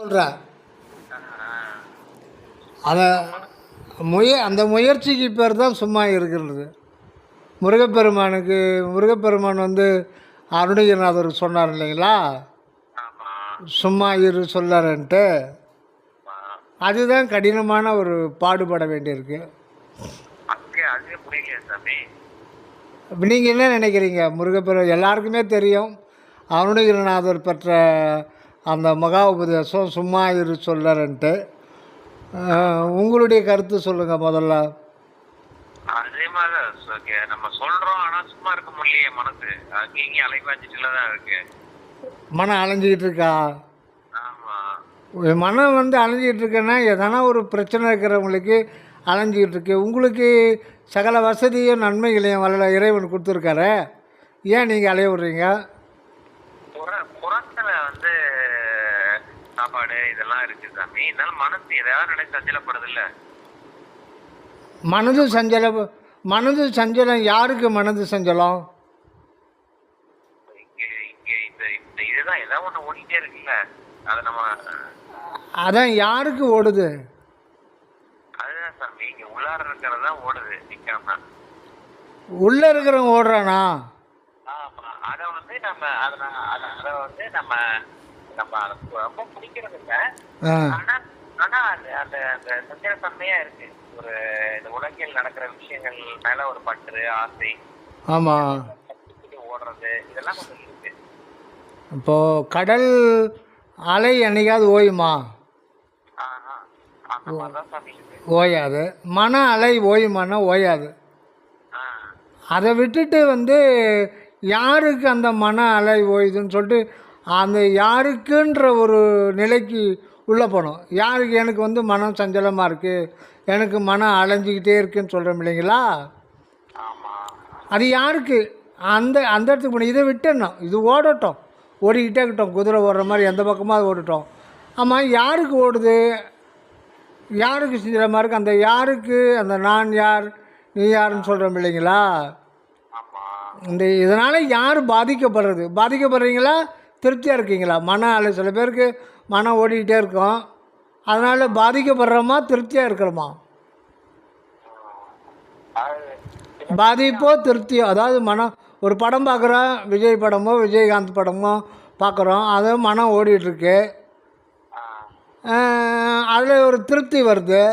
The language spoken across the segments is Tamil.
சொல்கிறேன். அதை அந்த முயற்சிக்கு பேர் தான் சும்மா இருக்கிறது. முருகப்பெருமான் வந்து அருணகிரிநாதர் சொன்னார் இல்லைங்களா, சும்மா இரு சொல்லறன்ட்டு. அதுதான் கடினமான ஒரு பாடுபட வேண்டியிருக்கு. நீங்கள் என்ன நினைக்கிறீங்க? எல்லாருக்குமே தெரியும் அருணகிரிநாதர் பெற்ற அந்த மகா உபதேசம் சும்மா இரு சொல்லறன்ட்டு. உங்களுடைய கருத்து சொல்லுங்கள் முதல்ல. அதே மாதிரி நம்ம சொல்றோம், ஆனா சும்மா இருக்க முடியலையே, மனசு அங்கேயும் அலைபாய்ச்சிட்டுல தான் இருக்கு. மனம் அலைஞ்சிக்கிட்டு இருக்கா? மனம் வந்து அலைஞ்சிக்கிட்டு இருக்குன்னா எதனா ஒரு பிரச்சனை இருக்கிறவங்களுக்கு அலைஞ்சிக்கிட்டு இருக்கு. உங்களுக்கு சகல வசதியும் நன்மைகளையும் வல்ல இறைவன் கொடுத்துருக்காரு, ஏன் நீங்கள் அலைய விடுறீங்க? புறத்துல வந்து சாப்பாடு இதெல்லாம் இருக்கு சாமி, இருந்தாலும் மனசு ஏதாவது நினைச்சு சஞ்சலப்படுது இல்ல. மனது சஞ்சலம் யாருக்கு? மனது சஞ்சலம் இதுதான் ஏதாவது ஒண்ணு ஓடிட்டே இருக்குல்ல, அதை நம்ம அதான் யாருக்கு ஓடுது? அதுதான் சாமி, இங்க உள்ளார இருக்கிறதா ஓடுது நிக்காம. உள்ள இருக்கிறவங்க ஓடுறானா? ஆமா, அத வந்து நம்ம அத வந்து நம்ம ரொம்ப பிடிக்கிறது இல்ல. ஆனா அந்த அந்த சஞ்சல தன்மையா இருக்கு. ஒரு இந்த உலகில் நடக்கிற விஷயங்கள் மேல ஒரு பற்று, ஆசை, ஆமா, ஓடுறது, இதெல்லாம் கொஞ்சம் இருக்கு. இப்போ கடல் அலை என்னைக்காவது ஓயுமா? ஓயாது. மன அலை ஓயுமானா ஓயாது. அதை விட்டுட்டு வந்து யாருக்கு அந்த மன அலை ஓயுதுன்னு சொல்லிட்டு அந்த யாருக்குன்ற ஒரு நிலைக்கு உள்ளே போனோம். யாருக்கு? எனக்கு வந்து மனம் சஞ்சலமாக இருக்குது, எனக்கு மனம் அலைஞ்சிக்கிட்டே இருக்குன்னு சொல்கிறோம் இல்லைங்களா, அது யாருக்கு? அந்த அந்த இடத்துக்கு போனோம். இதை விட்டுடணும், இது ஓடட்டும், ஓடிக்கிட்டே இருக்கட்டும், குதிரை ஓடுற மாதிரி எந்த பக்கமாக அது ஓடட்டும். ஆமாம், யாருக்கு ஓடுது? யாருக்கு சஞ்சலமாக இருக்குது? அந்த யாருக்கு அந்த நான் யார் நீ யாருன்னு சொல்கிறோம் இல்லைங்களா, இதனால் யார் பாதிக்கப்படுறீங்களா, திருப்தியாக இருக்கீங்களா? மன அலை சில பேருக்கு மனம் ஓடிக்கிட்டே இருக்கும், அதனால் பாதிக்கப்படுறோமா திருப்தியாக இருக்கிறோமா? பாதிப்போ திருப்தியோ, அதாவது மனம் ஒரு படம் பார்க்குறோம், விஜய் படமோ விஜயகாந்த் படமோ பார்க்குறோம், அது மனம் ஓடிட்டுருக்கு, அதில் ஒரு திருப்தி வருது.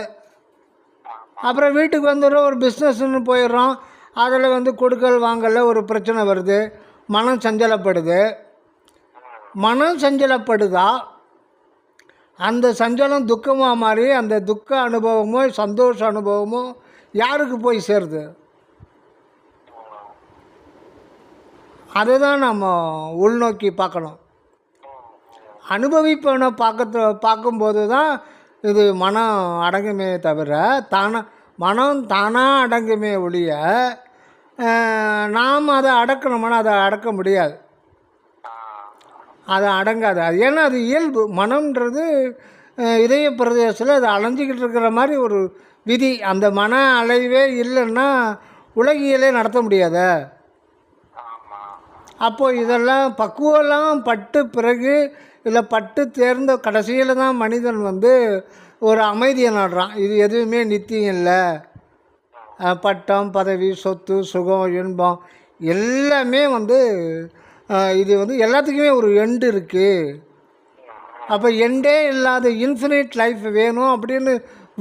அப்புறம் வீட்டுக்கு வந்துடுறோம், ஒரு பிஸ்னஸ்ன்னு போயிடுறோம், அதில் வந்து கொடுக்கல் வாங்கல ஒரு பிரச்சனை வருது, மனம் சஞ்சலப்படுது. மனம் சஞ்சலப்படுதா? அந்த சஞ்சலம் துக்கமாக மாறி அந்த துக்க அனுபவமோ சந்தோஷ அனுபவமோ யாருக்கு போய் சேருது? அதுதான் நம்ம உள்நோக்கி பார்க்கணும். அனுபவிப்பவனை பார்க்கும்போது தான் இது மனம் அடங்குமே தவிர, மனம் தானாக அடங்குமே ஒழிய நாம் அதை அடக்கணும்னா அதை அடக்க முடியாது, அது அடங்காது. அது ஏன்னா அது இயல்பு. மனம்ன்றது இதய பிரதேசத்தில் அது அலைஞ்சிக்கிட்டு இருக்கிற மாதிரி ஒரு விதி. அந்த மன அலைவே இல்லைன்னா உலகியலே நடத்த முடியாத. அப்போது இதெல்லாம் பக்குவெல்லாம் பட்டு பிறகு இல்லை பட்டு தேர்ந்த கடைசியில் தான் மனிதன் வந்து ஒரு அமைதியை நாடுறான். இது எதுவுமே நித்தியம் இல்லை, பட்டம் பதவி சொத்து சுகம் இன்பம் எல்லாமே வந்து இது வந்து எல்லாத்துக்குமே ஒரு எண்டு இருக்குது. அப்போ எண்டே இல்லாத இன்ஃபினிட் லைஃப் வேணும் அப்படின்னு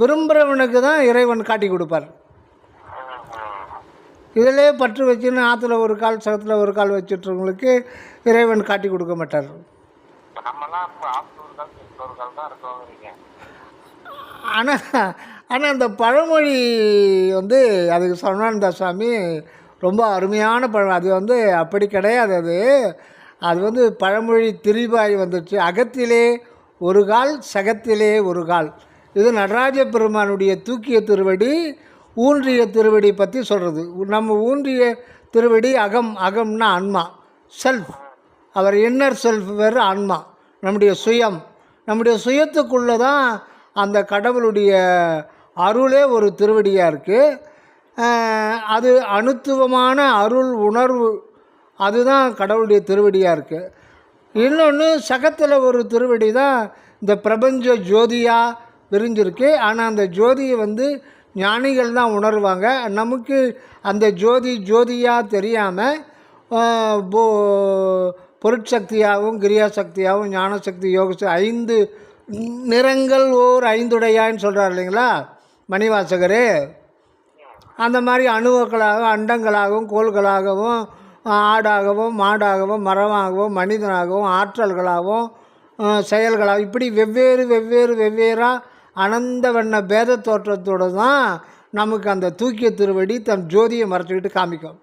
விரும்புகிறவனுக்கு தான் இறைவன் காட்டி கொடுப்பார். இதிலே பற்று வச்சுன்னு ஆற்றுல ஒரு கால் சகத்தில் ஒரு கால் வச்சுட்றவங்களுக்கு இறைவன் காட்டி கொடுக்க மாட்டார். ஆனால் அந்த பழமொழி வந்து அதுக்கு சரவணானந்த சுவாமி ரொம்ப அருமையான பழம். அது வந்து அப்படி கிடையாது, அது வந்து பழமொழி திரிபாய் வந்துச்சு. அகத்திலே ஒரு கால் சகத்திலே ஒரு கால். இது நடராஜ பெருமானுடைய தூக்கிய திருவடி ஊன்றிய திருவடி பற்றி சொல்கிறது. நம்ம ஊன்றிய திருவடி அகம்னா ஆன்மா, செல்ஃப். அவர் இன்னர் செல்ஃப் வேறு ஆன்மா, நம்முடைய சுயம். நம்முடைய சுயத்துக்குள்ளே தான் அந்த கடவுளுடைய அருளே ஒரு திருவடியாக இருக்குது. அது அணுத்துவமான அருள் உணர்வு, அதுதான் கடவுளுடைய திருவடியாக இருக்குது. இன்னொன்று சகத்தில் ஒரு திருவடி தான் இந்த பிரபஞ்ச ஜோதியாக விரிஞ்சிருக்கு. ஆனால் அந்த ஜோதியை வந்து ஞானிகள் தான் உணர்வாங்க. நமக்கு அந்த ஜோதியாக தெரியாமல் பொருட்சக்தியாகவும் கிரியாசக்தியாகவும் ஞானசக்தி யோகசக்தி 5 நிறங்கள் ஓர் 5 சொல்கிறார் இல்லைங்களா மணிவாசகர். அந்த மாதிரி அணுக்களாகவும் அண்டங்களாகவும் கோள்களாகவும் ஆடாகவும் மாடாகவும் மரமாகவும் மனிதனாகவும் ஆற்றல்களாகவும் செயல்களாகவும் இப்படி வெவ்வேறாக அனந்த வண்ண பேத தோற்றத்தோடு தான் நமக்கு அந்த தூக்கிய திருவடி தன் ஜோதியை மறைச்சிக்கிட்டு காமிக்கும்.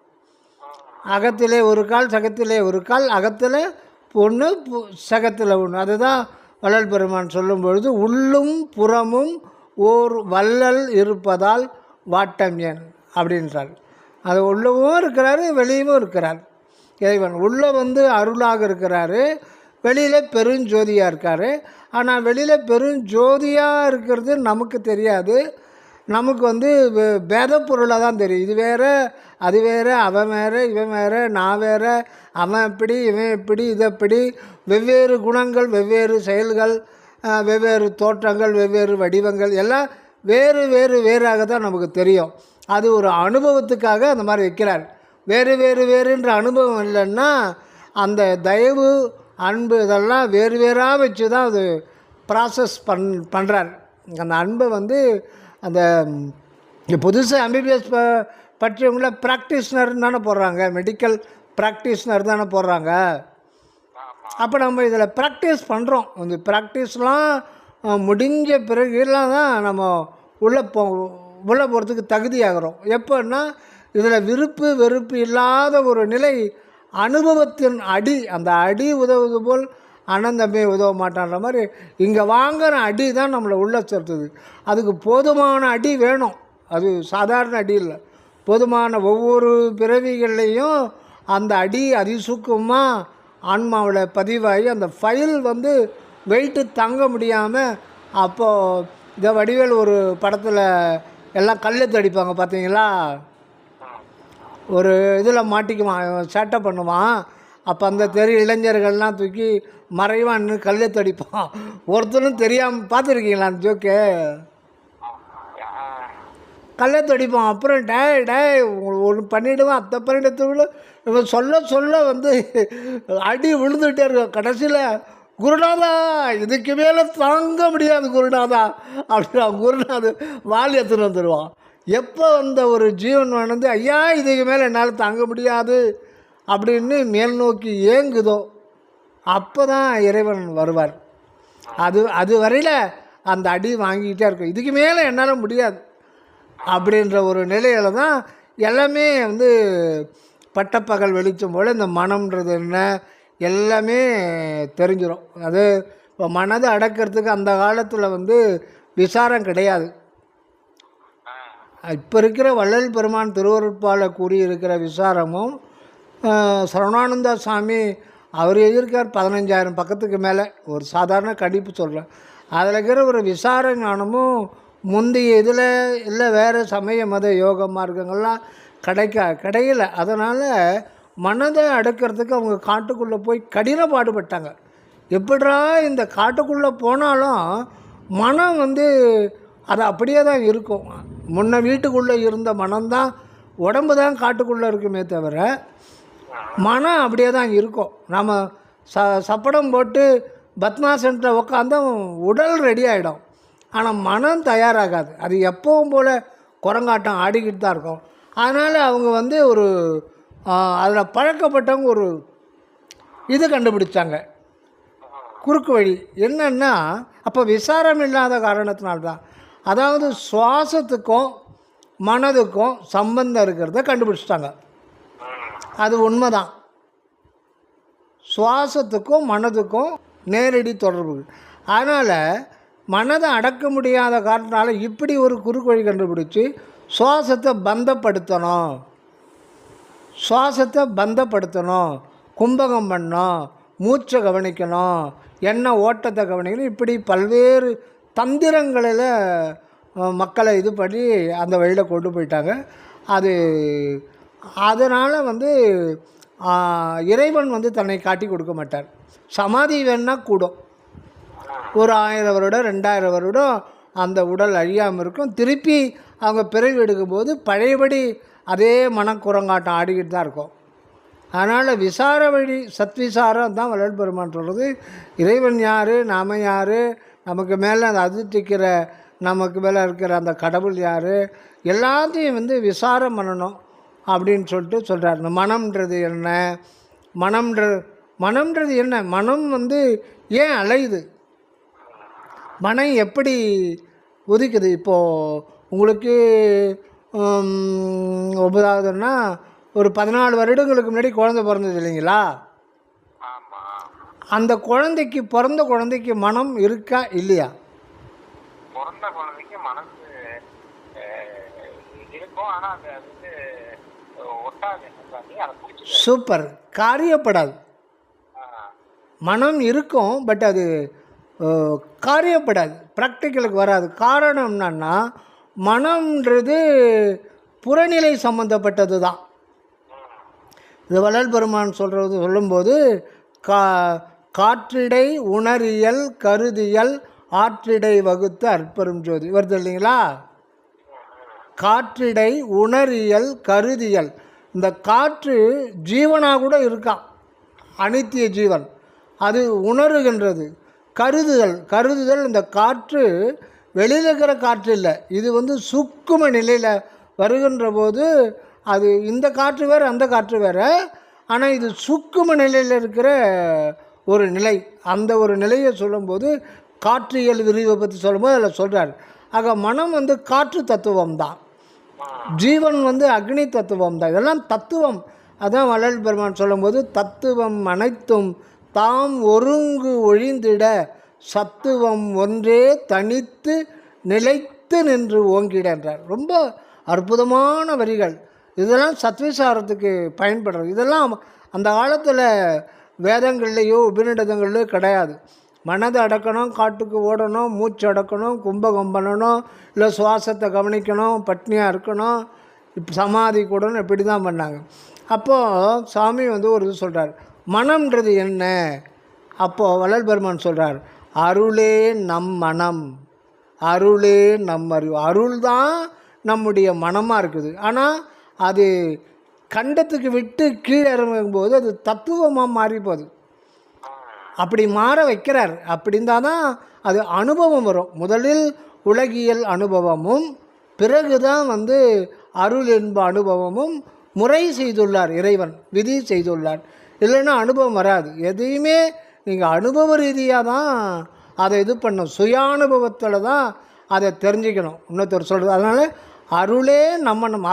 அகத்திலே ஒரு கால் சகத்திலே ஒரு கால், அகத்தில் ஒன்று சகத்தில் ஒன்று. அதுதான் வள்ளல் பெருமான் சொல்லும் பொழுது உள்ளும் புறமும் ஓர் வள்ளல் இருப்பதால் வாட்டம் ஏன் அப்படின்றார். அது உள்ளவும் இருக்கிறாரு வெளியவும் இருக்கிறார் இறைவன். உள்ளே வந்து அருளாக இருக்கிறாரு, வெளியில் பெருஞ்சோதியாக இருக்கார். ஆனால் வெளியில் பெருஞ்சோதியாக இருக்கிறது நமக்கு தெரியாது. நமக்கு வந்து பேத பொருளாக தான் தெரியும். இது வேறு அது வேறு, அவன் வேறு இவன் வேறு, நான் வேறு, அவன் இப்படி இவன் இப்படி இது எப்படி, வெவ்வேறு குணங்கள் வெவ்வேறு செயல்கள் வெவ்வேறு தோற்றங்கள் வெவ்வேறு வடிவங்கள் எல்லாம் வேறாக தான் நமக்கு தெரியும். அது ஒரு அனுபவத்துக்காக அந்த மாதிரி வைக்கிறார். வேறுன்ற அனுபவம் இல்லைன்னா அந்த தயவு அன்பு இதெல்லாம் வேறாக வச்சு தான் அது ப்ராசஸ் பண்ணுறார். அந்த அன்பை வந்து அந்த புதுசாக எம்பிபிஎஸ் பற்றியவங்கள ப்ராக்டிஸ்னர்னு தானே போடுறாங்க, மெடிக்கல் ப்ராக்டிஸ்னர் தானே போடுறாங்க. அப்போ நம்ம இதில் ப்ராக்டிஸ் பண்ணுறோம். இந்த ப்ராக்டிஸ்லாம் முடிஞ்ச பிறகுலாம் தான் நம்ம உள்ளே போகிறதுக்கு தகுதியாகிறோம். எப்போன்னா இதில் விருப்பு வெறுப்பு இல்லாத ஒரு நிலை, அனுபவத்தின் அடி. அந்த அடி உதவுது போல் அனந்தமே உதவ மாட்டான்ற மாதிரி இங்கே வாங்குகிற அடி தான் நம்மளை உள்ளே சேர்த்துது. அதுக்கு போதுமான அடி வேணும். அது சாதாரண அடி இல்லை, போதுமான ஒவ்வொரு பிறவிகள்லேயும் அந்த அடி அதிசூக்கமாக ஆன்மாவில் பதிவாகி அந்த ஃபைல் வந்து வெயிட்டு தாங்க முடியாமல் அப்போது இந்த வடிவேல் ஒரு படத்தில் எல்லாம் கல்லெத்து அடிப்பாங்க பார்த்தீங்களா, ஒரு இதில் மாட்டிக்குவான், சேட்டை பண்ணுவான். அப்போ அந்த இளைஞர்கள்லாம் தூக்கி மறைவான்னு கல்லெத்து அடிப்பான். ஒருத்தரும் தெரியாமல் பார்த்துருக்கீங்களா அந்த ஜோக்கு? கல்லெத்து அடிப்பான். அப்புறம் டே ஒன்று பண்ணிவிடுவான், அத்தை பண்ணிவிட இவன் சொல்ல வந்து அடி விழுந்துகிட்டே இருக்கும். கடைசியில் குருநாதா இதுக்கு மேலே தாங்க முடியாது குருநாதா அப்படின்னா குருநாதர் வால் எடுத்துன்னு வந்துடுவான். எப்போ அந்த ஒரு ஜீவன் வந்து ஐயா இதுக்கு மேலே என்னால் தாங்க முடியாது அப்படின்னு மேல் நோக்கி ஏங்குதோ அப்போ தான் இறைவன் வருவார். அது வரையில் அந்த அடி வாங்கிக்கிட்டே இருக்கும். இதுக்கு மேலே என்னால் முடியாது அப்படின்ற ஒரு நிலையில் தான் எல்லாமே வந்து பட்டப்பகல் வெளிச்சம் போல் இந்த மனம்ன்றது என்ன எல்லாமே தெரிஞ்சிடும். அது இப்போ மனதை அடக்கிறதுக்கு அந்த காலத்தில் வந்து விசாரம் கிடையாது. இப்போ இருக்கிற வள்ளல் பெருமான் திருவருட்பால கூறியிருக்கிற விசாரமும் சரவணானந்த சாமி அவர் எழுதியிருக்கார் 15,000 பக்கத்துக்கு மேலே, ஒரு சாதாரண கணிப்பு சொல்கிறேன். அதில் இருக்கிற ஒரு விசார ஞானமும் முந்தைய இதில் இல்லை வேறு சமய மத யோக மார்க்கங்கள்லாம் கிடைக்கல. அதனால் மனதை அடக்கிறதுக்கு அவங்க காட்டுக்குள்ளே போய் கடின பாடுபட்டாங்க. எப்படிரா இந்த காட்டுக்குள்ளே போனாலும் மனம் வந்து அது அப்படியே தான் இருக்கும். முன்ன வீட்டுக்குள்ளே இருந்த மனம்தான், உடம்பு தான் காட்டுக்குள்ளே இருக்குமே தவிர மனம் அப்படியே தான் இருக்கும். நம்ம சப்படம் போட்டு பத்மாசனத்தில் உட்காந்து உடல் ரெடி ஆகிடும், ஆனால் மனம் தயாராகாது. அது எப்பவும் போல் குரங்காட்டம் ஆடிக்கிட்டு தான் இருக்கும். அதனால் அவங்க வந்து ஒரு அதில் பழக்கப்பட்டவங்க ஒரு இது கண்டுபிடிச்சாங்க, குறுக்கு வழி. என்னென்னா அப்போ விசாரம் இல்லாத காரணத்தினால்தான், அதாவது சுவாசத்துக்கும் மனதுக்கும் சம்பந்தம் இருக்கிறத கண்டுபிடிச்சிட்டாங்க. அது உண்மைதான், சுவாசத்துக்கும் மனதுக்கும் நேரடி தொடர்பு. அதனால் மனதை அடக்க முடியாத காரணத்தினால இப்படி ஒரு குறுக்கு வழி கண்டுபிடிச்சி சுவாசத்தை பந்தப்படுத்தணும், கும்பகம் பண்ணணும், மூச்சை கவனிக்கணும், எண்ணெய் ஓட்டத்தை கவனிக்கணும். இப்படி பல்வேறு தந்திரங்களில் மக்களை இது பண்ணி அந்த வழியில் கொண்டு போயிட்டாங்க. அதனால் வந்து இறைவன் வந்து தன்னை காட்டி கொடுக்க மாட்டார். சமாதி வேணால் கூடும், ஒரு 1000 வருடம் 2000 வருடம் அந்த உடல் அழியாமல் இருக்கும். திருப்பி அவங்க பிறவி எடுக்கும்போது பழையபடி அதே மனக்குரங்காட்டம் ஆடிக்கிட்டு தான் இருக்கும். அதனால் விசார வழி சத்விசாரம் தான் வள்ளல் பெருமான் சொல்கிறது. இறைவன் யார், நாம் யார், நமக்கு மேலே அந்த அதிர்த்திக்கிற நமக்கு மேலே இருக்கிற அந்த கடவுள் யார், எல்லாத்தையும் வந்து விசாரம் பண்ணணும் அப்படின்னு சொல்லிட்டு சொல்கிறார். இந்த மனம்ன்றது என்ன, மனம்ன்றது என்ன, மனம் வந்து ஏன் அலையுது, மனம் எப்படி ஒதுக்குது. இப்போது உங்களுக்கு 9வதுன்னா ஒரு 14 வருடங்களுக்கு முன்னாடி குழந்தை பிறந்தது இல்லைங்களா? அந்த குழந்தைக்கு பிறந்த குழந்தைக்கு மனம் இருக்கா இல்லையா? பிறந்த குழந்தைக்கு மனசு இருக்கும், ஆனால் அது வந்து ஒட்டாது. சூப்பர். காரியப்படாது. மனம் இருக்கும், பட் அது காரியப்படாது, ப்ராக்டிக்கலுக்கு வராது. காரணம் என்னன்னா, மனம்ன்றது புறநிலை சம்மந்தப்பட்டது தான். இது வள்ளல் பெருமான் சொல்லும்போது காற்றிடை உணரியல் கருதியல் ஆற்றிடை வகுத்து அற்பெரும் ஜோதி வருது இல்லைங்களா? காற்றிடை உணரியல் கருதியல். இந்த காற்று ஜீவனாக கூட இருக்கான், அனித்திய ஜீவன், அது உணருகின்றது. கருதுதல் இந்த காற்று வெளியில் இருக்கிற காற்று இல்லை, இது வந்து சூக்கும நிலையில் வருகின்ற போது அது இந்த காற்று வேறு அந்த காற்று வேறு, ஆனால் இது சூக்கும நிலையில் இருக்கிற ஒரு நிலை. அந்த ஒரு நிலையை சொல்லும்போது காற்றியல் விரிவை பற்றி சொல்லும்போது அதில் சொல்கிறார். ஆக மனம் வந்து காற்று தத்துவம் தான், ஜீவன் வந்து அக்னி தத்துவம் தான். இதெல்லாம் தத்துவம். அதான் வள்ளல் பெருமான் சொல்லும்போது தத்துவம் அனைத்தும் தாம் ஒருங்கு ஒழிந்திட சத்துவம் ஒன்றே தனித்து நிலைத்து நின்று ஓங்கிடன்றார். ரொம்ப அற்புதமான வரிகள். இதெல்லாம் சத்விசாரத்துக்கு பயன்படுறது. இதெல்லாம் அந்த காலத்தில் வேதங்கள்லேயோ உபநிடதங்கள்லையோ கிடையாது. மனதை அடக்கணும், காட்டுக்கு ஓடணும், மூச்சு அடக்கணும், கும்பகம் பண்ணணும், இல்லை சுவாசத்தை கவனிக்கணும், பட்னியாக இருக்கணும், இப்போ சமாதி கூடணும், இப்படி தான் பண்ணாங்க. அப்போது சாமி வந்து ஒரு இது சொல்கிறார், மனம்ன்றது என்ன? அப்போது வள்ளல் பெருமான் சொல்கிறார், அருளே நம் மனம், அருளே நம் அறிவு. அருள் தான் நம்முடைய மனமாக இருக்குது. ஆனால் அது கண்டத்துக்கு விட்டு கீழே இறங்கும்போது அது தத்துவமாக மாறி போகுது. அப்படி மாற வைக்கிறார். அப்படி இருந்தால் தான் அது அனுபவம் வரும். முதலில் உலகியல் அனுபவமும் பிறகு தான் வந்து அருள் என்ப அனுபவமும் முறை செய்துள்ளார் இறைவன், விதி செய்துள்ளார். இல்லைன்னா அனுபவம் வராது. எதையுமே நீங்கள் அனுபவ ரீதியாக தான் அதை இது பண்ணணும், சுய அனுபவத்தில் தான் அதை தெரிஞ்சுக்கணும். இன்னொருத்தர் சொல்கிறது. அதனால் அருளே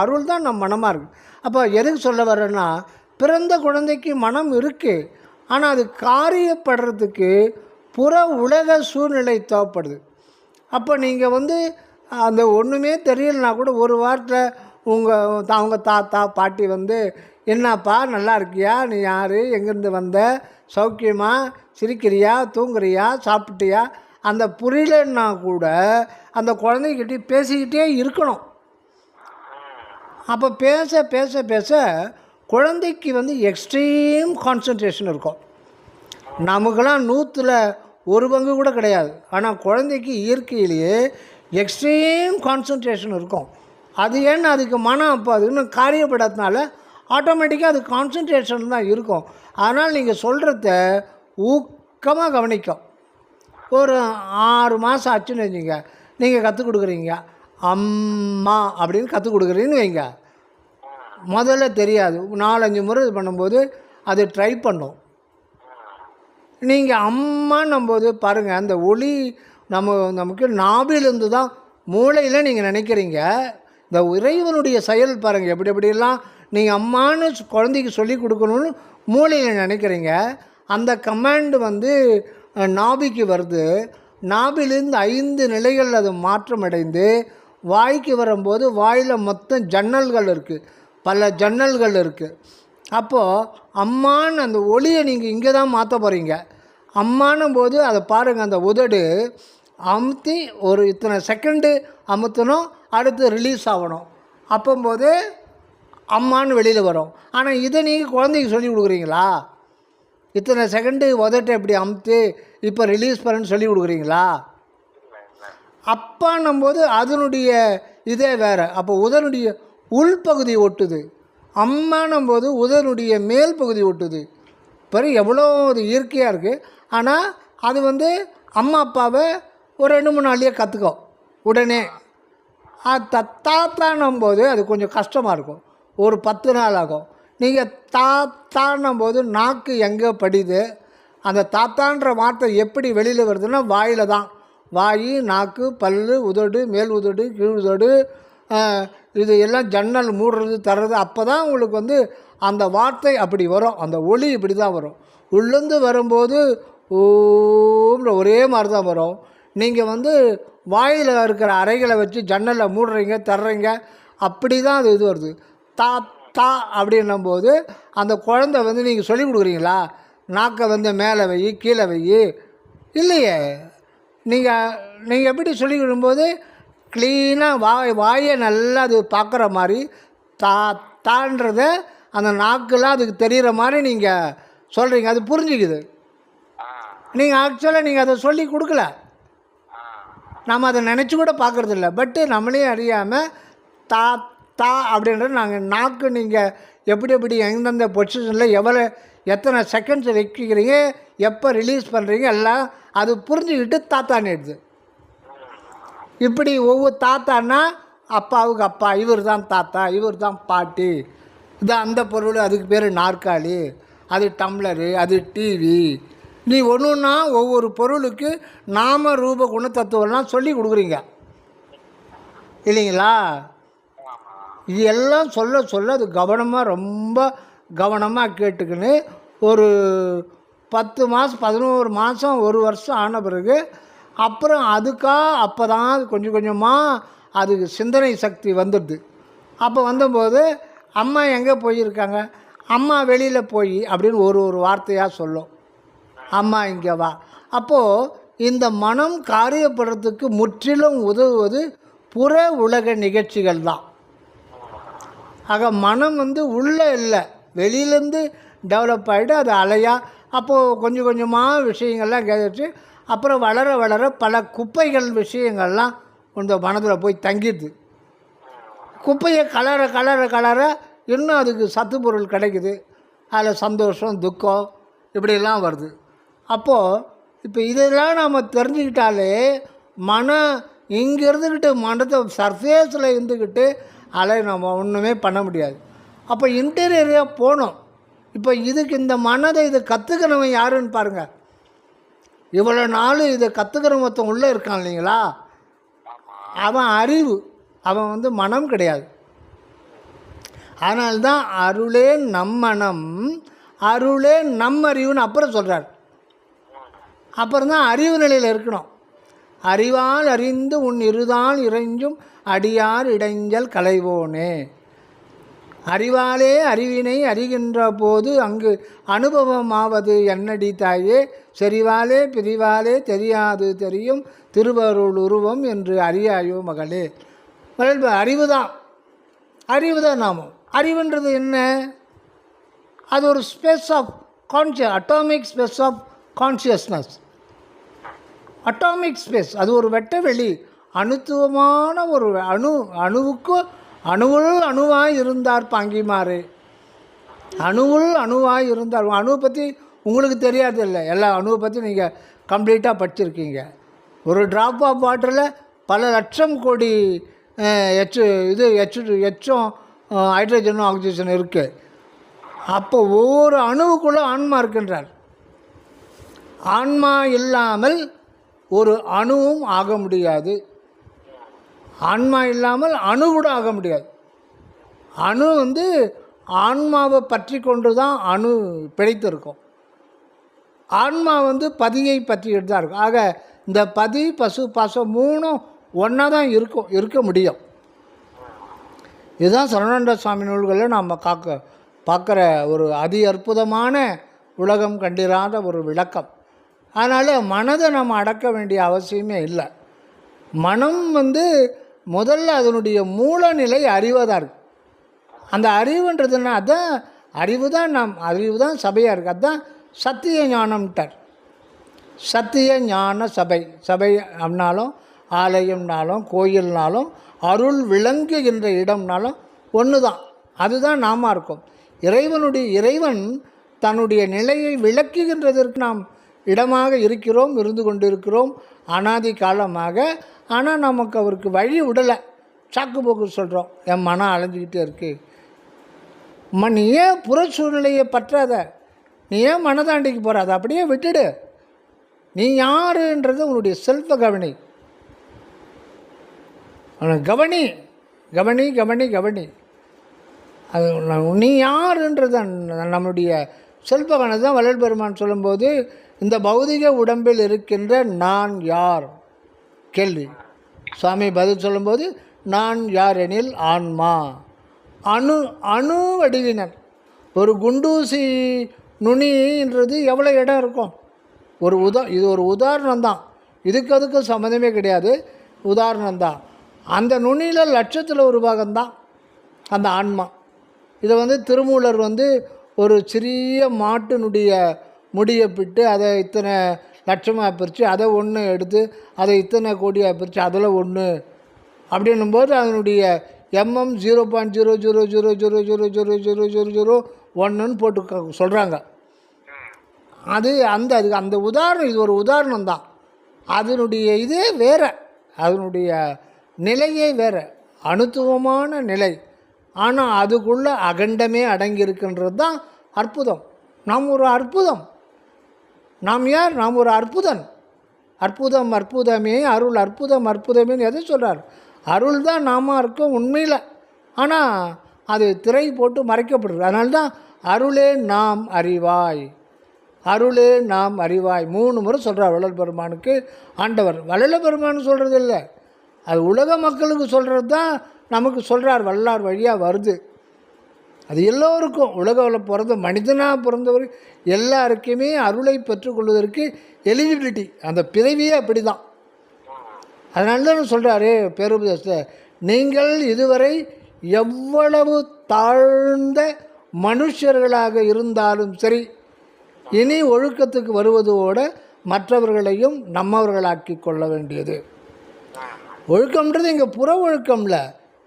அருள் தான் நம்ம மனமாக இருக்குது. அப்போ எதுக்கு சொல்ல வர்றேன்னா, பிறந்த குழந்தைக்கு மனம் இருக்குது, ஆனால் அது காரியப்படுறதுக்கு புற உலக சூழ்நிலை தேவைப்படுது. அப்போ நீங்கள் வந்து அந்த ஒன்றுமே தெரியலனா கூட ஒரு வாரத்தில் அவங்க தாத்தா பாட்டி வந்து, என்னப்பா நல்லா இருக்கியா, நீ யார், எங்கேருந்து வந்த, சௌக்கியமா, சிரிக்கிறியா, தூங்குறியா, சாப்பிட்டியா, அந்த புரியலன்னா கூட அந்த குழந்தைகிட்ட பேசிக்கிட்டே இருக்கணும். அப்போ பேச பேச பேச குழந்தைக்கு வந்து எக்ஸ்ட்ரீம் கான்சன்ட்ரேஷன் இருக்கும். நமக்கெல்லாம் 100ல் 1 பங்கு கூட கிடையாது. ஆனால் குழந்தைக்கு இயற்கையிலேயே எக்ஸ்ட்ரீம் கான்சன்ட்ரேஷன் இருக்கும். அது ஏன்னா அதுக்கு மனம் அப்போ அது இன்னும் காரியப்படாதனால ஆட்டோமேட்டிக்காக அது கான்சன்ட்ரேஷன் தான் இருக்கும். அதனால் நீங்கள் சொல்கிறத ஊக்கமாக கவனிக்கும். ஒரு 6 மாதம் ஆச்சுன்னு வச்சுங்க, நீங்கள் கற்றுக் கொடுக்குறீங்க, அம்மா அப்படின்னு கற்றுக் கொடுக்குறீங்கன்னு வைங்க. முதல்ல தெரியாது, 4-5 முறை இது பண்ணும்போது அது ட்ரை பண்ணும். நீங்கள் அம்மான்னும்போது பாருங்கள், அந்த ஒளி நமக்கு நாபிலிருந்து தான், மூளையில் நீங்கள் நினைக்கிறீங்க. இந்த இறைவனுடைய செயல் பாருங்கள், எப்படியெல்லாம் நீங்கள் அம்மானு குழந்தைக்கு சொல்லி கொடுக்கணும்னு மூளையில் நினைக்கிறீங்க. அந்த கமாண்டு வந்து நாபிக்கு வருது. நாபிலிருந்து 5 நிலைகள் அது மாற்றம் அடைந்து வாய்க்கு வரும்போது வாயில் மொத்தம் ஜன்னல்கள் இருக்குது, பல ஜன்னல்கள் இருக்குது. அப்போது அம்மான்னு அந்த ஒளியை நீங்கள் இங்கே தான் மாற்ற போகிறீங்க. அம்மானும் போது அதை பாருங்கள், அந்த உதடு அமுத்தி ஒரு இத்தனை செகண்டு அமுத்தணும், அடுத்து ரிலீஸ் ஆகணும். அப்போம்போது அம்மான்னு வெளியில் வரும். ஆனால் இதை நீங்கள் குழந்தைக்கு சொல்லி கொடுக்குறீங்களா? இத்தனை செகண்டு உதட்டை இப்படி அமுத்து, இப்போ ரிலீஸ் பண்ணுன்னு சொல்லி கொடுக்குறீங்களா? இல்லை இல்லை. அப்பான்னும்போது அதனுடைய இதே வேறு. அப்போ உதனுடைய உள்பகுதி ஒட்டுது, அம்மானும்போது உதனுடைய மேல் பகுதி ஒட்டுது. பிறகு எவ்வளோ அது இயற்கையாக இருக்குது. ஆனால் அது வந்து அம்மா அப்பாவை ஒரு 2-3 நாள்லேயே கற்றுக்கும் உடனே. தாத்தான்னும்போது அது கொஞ்சம் கஷ்டமாக இருக்கும், ஒரு 10 நாள் ஆகும். நீங்கள் தாத்தான்னும்போது நாக்கு எங்கே படிது, அந்த தாத்தான்ற வார்த்தை எப்படி வெளியில் வருதுன்னா வாயில் தான். வாய், நாக்கு, பல், உதடு, மேல் உதடு, கீழ் உதடு, இது எல்லாம் ஜன்னல் மூடுறது தர்றது. அப்போ தான் உங்களுக்கு வந்து அந்த வார்த்தை அப்படி வரும், அந்த ஒலி இப்படி தான் வரும். உள்ளேருந்து வரும்போது ஓம்ன்ற ஒரே மாதிரி தான் வரும். நீங்கள் வந்து வாயில் இருக்கிற அறைகளை வச்சு ஜன்னலில் மூடுறீங்க தர்றீங்க, அப்படி தான் அது இது வருது. தா அப்படின்னும்போது அந்த குழந்தை வந்து நீங்கள் சொல்லி கொடுக்குறீங்களா? நாக்கை வந்து மேலே வை, கீழே வை, இல்லையே. நீங்கள் எப்படி சொல்லி கொடுக்கும்போது க்ளீனாக வாயை நல்லா அது பார்க்குற மாதிரி தான்றத அந்த நாக்கெல்லாம் அதுக்கு தெரிகிற மாதிரி நீங்கள் சொல்கிறீங்க, அது புரிஞ்சுக்குது. நீங்கள் ஆக்சுவலாக நீங்கள் அதை சொல்லி கொடுக்கல, நம்ம அதை நினச்சி கூட பார்க்குறதில்ல. பட்டு நம்மளே அறியாமல் தா அப்படின்றது நாங்கள் நாக்கு நீங்கள் எப்படி எந்தெந்த பொசிஷனில் எத்தனை செகண்ட்ஸ் வைக்கிறீங்க, எப்போ ரிலீஸ் பண்ணுறீங்க எல்லாம் அது புரிஞ்சுக்கிட்டு தாத்தான்னுடுது. இப்படி ஒவ்வொரு தாத்தான்னா அப்பாவுக்கு அப்பா, இவர் தான் தாத்தா, இவர் தான் பாட்டி, இது அந்த பொருள், அதுக்கு பேர் நாற்காலி, அது டம்ளரு, அது டிவி. நீ ஒன்றுன்னா ஒவ்வொரு பொருளுக்கு நாம ரூப குணத்தத்துவம்லாம் சொல்லி கொடுக்குறீங்க இல்லைங்களா? இது எல்லாம் சொல்ல அது கவனமாக, ரொம்ப கவனமாக கேட்டுக்கின்னு ஒரு 10 மாதம் 11 மாதம் 1 வருஷம் ஆன பிறகு அப்புறம் அப்போ தான் கொஞ்சம் கொஞ்சமாக அதுக்கு சிந்தனை சக்தி வந்துடுது. அப்போ வந்தபோது அம்மா எங்கே போயிருக்காங்க, அம்மா வெளியில் போய் அப்படின்னு ஒரு வார்த்தையாக சொல்லும், அம்மா இங்கே வா. அப்போது இந்த மனம் காரியப்படுறதுக்கு முற்றிலும் உதவுவது புற உலக நிகழ்ச்சிகள் தான். ஆக மனம் வந்து உள்ளே இல்லை, வெளியிலேருந்து டெவலப் ஆகிட்டு அது அலையாக அப்போது கொஞ்சம் கொஞ்சமாக விஷயங்கள்லாம் கேட்டு அப்புறம் வளர பல குப்பைகள் விஷயங்கள்லாம் இந்த மனதில் போய் தங்கிடுது. குப்பையை கலர இன்னும் அதுக்கு சத்து பொருள் கிடைக்குது, அதில் சந்தோஷம் துக்கம் இப்படிலாம் வருது. அப்போது இப்போ இதெல்லாம் நம்ம தெரிஞ்சுக்கிட்டாலே இங்கே இருந்துக்கிட்டு மனத்தை சர்ஃபேஸில் இருந்துக்கிட்டு நம்ம ஒன்றுமே பண்ண முடியாது. அப்போ இன்டீரியராக போகணும். இப்போ இதுக்கு இந்த மனதை இதை கற்றுக்கிறவன் யாருன்னு பாருங்கள். இவ்வளோ நாள் இதை கற்றுக்கிறவன் உள்ளே இருக்கான் இல்லைங்களா, அவன் அறிவு, அவன் வந்து மனம் கிடையாது. அதனால்தான் அருளே நம்மனம், அருளே நம்மறிவுன்னு அப்புறம் சொல்கிறார். அப்புறம் தான் அறிவு நிலையில் இருக்கணும். அறிவால் அறிந்து உன் இருதால் இறைஞ்சும் அடியார் இடைஞ்சல் களைவோனே. அறிவாலே அறிவினை அறிகின்ற போது அங்கு அனுபவமாவது என்னடி தாயே, செறிவாலே பிரிவாலே தெரியாது தெரியும் திருவருள் உருவம் என்று அறியாயோ மகளே. அறிவு தான் நாமம். அறிவுன்றது என்ன? அது ஒரு space of atomic space of consciousness. Atomic space அது ஒரு வெட்ட வெளி, அணுத்துவமான ஒரு அணுவுக்கு அணுவுள் அணுவாய் இருந்தார் பாங்கிமாறு. அணுவுள் அணுவாய் இருந்தார். அணுவை பற்றி உங்களுக்கு தெரியாது இல்லை, எல்லா அணுவை பற்றி நீங்கள் கம்ப்ளீட்டாக படிச்சிருக்கீங்க. ஒரு ட்ராப் ஆஃப் வாட்டரில் பல லட்சம் கோடி எச்சும் ஹைட்ரஜனும் ஆக்சிஜன் இருக்குது. அப்போ ஒவ்வொரு அணுவுக்குள்ளே ஆன்மா இருக்கின்றார். ஆன்மா இல்லாமல் ஒரு அணுவும் ஆக முடியாது. ஆன்மா இல்லாமல் அணு கூட ஆக முடியாது. அணு வந்து ஆன்மாவை பற்றி கொண்டு தான் அணு பிழைத்திருக்கும். ஆன்மா வந்து பதியை பற்றிக்கிட்டு தான் இருக்கும். ஆக இந்த பதி பசு பாசம் மூணும் ஒன்றா தான் இருக்க முடியும். இதுதான் சரவணானந்த சுவாமி நூல்களில் நாம் பார்க்குற ஒரு அதி அற்புதமான உலகம் கண்டிராத ஒரு விளக்கம். அதனால் மனதை நம்ம அடக்க வேண்டிய அவசியமே இல்லை. மனம் வந்து முதல்ல அதனுடைய மூலநிலை அறிவாக இருக்குது. அந்த அறிவுன்றதுன்னா அதுதான் அறிவு தான் சபையாக இருக்குது. அதுதான் சத்திய ஞானம்ட்டார். சத்திய ஞான சபை, சபை அப்படின்னாலும் ஆலயம்னாலும் கோயில்னாலும் அருள் விளங்குகின்ற இடம்னாலும் ஒன்று தான். அதுதான் நாம இருக்கோம். இறைவன் தன்னுடைய நிலையை விளக்குகின்றதற்கு நாம் இடமாக இருக்கிறோம், இருந்து கொண்டிருக்கிறோம் அனாதி காலமாக. ஆனால் நமக்கு அவருக்கு வழி விடலை, சாக்கு போக்கு சொல்கிறோம். என் மனம் அலைஞ்சிக்கிட்டே இருக்குது. நீ ஏன் புற சூழ்நிலையை பற்றாத, நீ ஏன் மனதாண்டிக்கு போகிற, அதை அப்படியே விட்டுடு. நீ யாருன்றது உன்னுடைய செல்ஃபை கவனி, கவனி கவனி கவனி கவனி. அது நீ யாருன்றது நம்முடைய செல்ஃபை கவனி தான். வள்ளல் பெருமான் சொல்லும்போது இந்த பௌதிக உடம்பில் இருக்கின்ற நான் யார் கேள்வி, சுவாமி பதில் சொல்லும்போது நான் யார் எனில் ஆன்மா அணு வடிவினன். ஒரு குண்டூசி நுனின்றது எவ்வளோ இடம் இருக்கும்? இது ஒரு உதாரணம் தான், அதுக்கு சம்மந்தமே கிடையாது, உதாரணம்தான். அந்த நுனியில் லட்சத்தில் ஒரு பாகம்தான் அந்த ஆன்மா. இதை திருமூலர் ஒரு சிறிய மாட்டினுடைய முடியை பிட்டு அதை இத்தனை லட்சமாக பிரித்து அதை ஒன்று எடுத்து அதை இத்தனை கோடியாக பிரித்து அதில் ஒன்று அப்படின்னும்போது அதனுடைய எம்எம் 0.0000000000001ன்னு போட்டு சொல்கிறாங்க. அந்த உதாரணம், இது ஒரு உதாரணம் தான். அதனுடைய இதே வேறு, அதனுடைய நிலையே வேறு, அணுத்துவமான நிலை. ஆனால் அதுக்குள்ளே அகண்டமே அடங்கியிருக்கின்றது தான் அற்புதம். நாம் ஒரு அற்புதம். நாம் யார்? நாம் ஒரு அற்புதன். அற்புதம் அற்புதமே அருள், அற்புதம் அற்புதமேன்னு எதை சொல்கிறார்? அருள் தான் நாம இருக்கோம் உண்மையில். ஆனால் அது திரை போட்டு மறைக்கப்படுறது. அதனால தான் அருளே நாம் அறிவாய், அருளே நாம் அறிவாய் 3 முறை சொல்கிறார் வள்ளல் பெருமானுக்கு ஆண்டவர். வள்ளல் பெருமான் சொல்கிறது இல்லை, அது உலக மக்களுக்கு சொல்கிறது தான் நமக்கு சொல்கிறார், வல்லார் வழியாக வருது. அது எல்லோருக்கும், உலகில் பிறந்த மனிதனாக பிறந்தவர் எல்லாருக்குமே அருளை பெற்றுக்கொள்வதற்கு எலிஜிபிலிட்டி, அந்த பிறவியே அப்படி தான். அதனால தான் சொல்கிறாரு பேருபதேசத்தை, நீங்கள் இதுவரை எவ்வளவு தாழ்ந்த மனுஷர்களாக இருந்தாலும் சரி, இனி ஒழுக்கத்துக்கு வருவதோடு மற்றவர்களையும் நம்மவர்களாக்கி கொள்ள வேண்டியது. ஒழுக்கம்ன்றது இங்கே புற ஒழுக்கம்ல,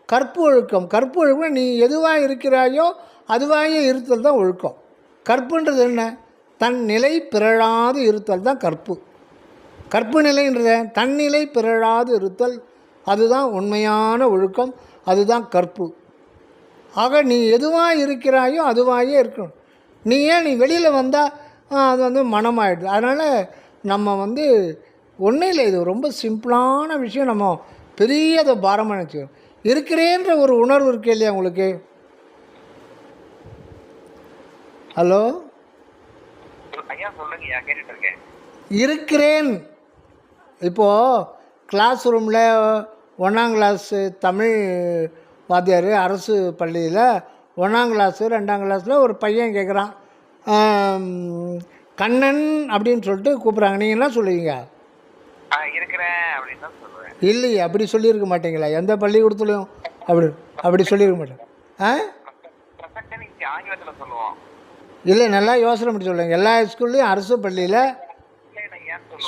கற்பு ஒழுக்கம். கற்பு ஒழுக்கம் நீ எதுவாக இருக்கிறாயோ அதுவாக இருத்தல் தான் ஒழுக்கம். கற்புன்றது என்ன? தன் நிலை பிறழாது இருத்தல் தான் கற்பு. கற்பு நிலைன்றத தன்னிலை பிறழாது இருத்தல், அதுதான் உண்மையான ஒழுக்கம், அதுதான் கற்பு. ஆக நீ எதுவாக இருக்கிறாயோ அதுவாகவே இருக்கணும். நீ வெளியில் வந்தால் அது மனமாயிடுது. அதனால் நம்ம ஒன்றும் இல்லை, இது ரொம்ப சிம்பிளான விஷயம். நம்ம பெரிய அதை பாரமாக நினச்சிக்கணும். இருக்கிறேன்ற ஒரு உணர்வு இருக்கு இல்லையா உங்களுக்கு? ஹலோ இருக்கிறேன். இப்போது கிளாஸ் ரூமில் 1ஆம் கிளாஸு தமிழ் வாத்தியார் அரசு பள்ளியில் 1ஆம் கிளாஸு 2ஆம் கிளாஸில் ஒரு பையன் கேட்குறான், கண்ணன் அப்படின்னு சொல்லிட்டு கூப்பிட்றாங்க. நீங்கள் என்ன சொல்லுவீங்க? இல்லையே, அப்படி சொல்லியிருக்க மாட்டீங்களா? எந்த பள்ளிக்கூடத்துலையும் அப்படி சொல்லியிருக்க மாட்டேன். இல்லை, நல்லா யோசனை பண்ணி சொல்லுங்கள். எல்லா ஸ்கூல்லையும் அரசு பள்ளியில்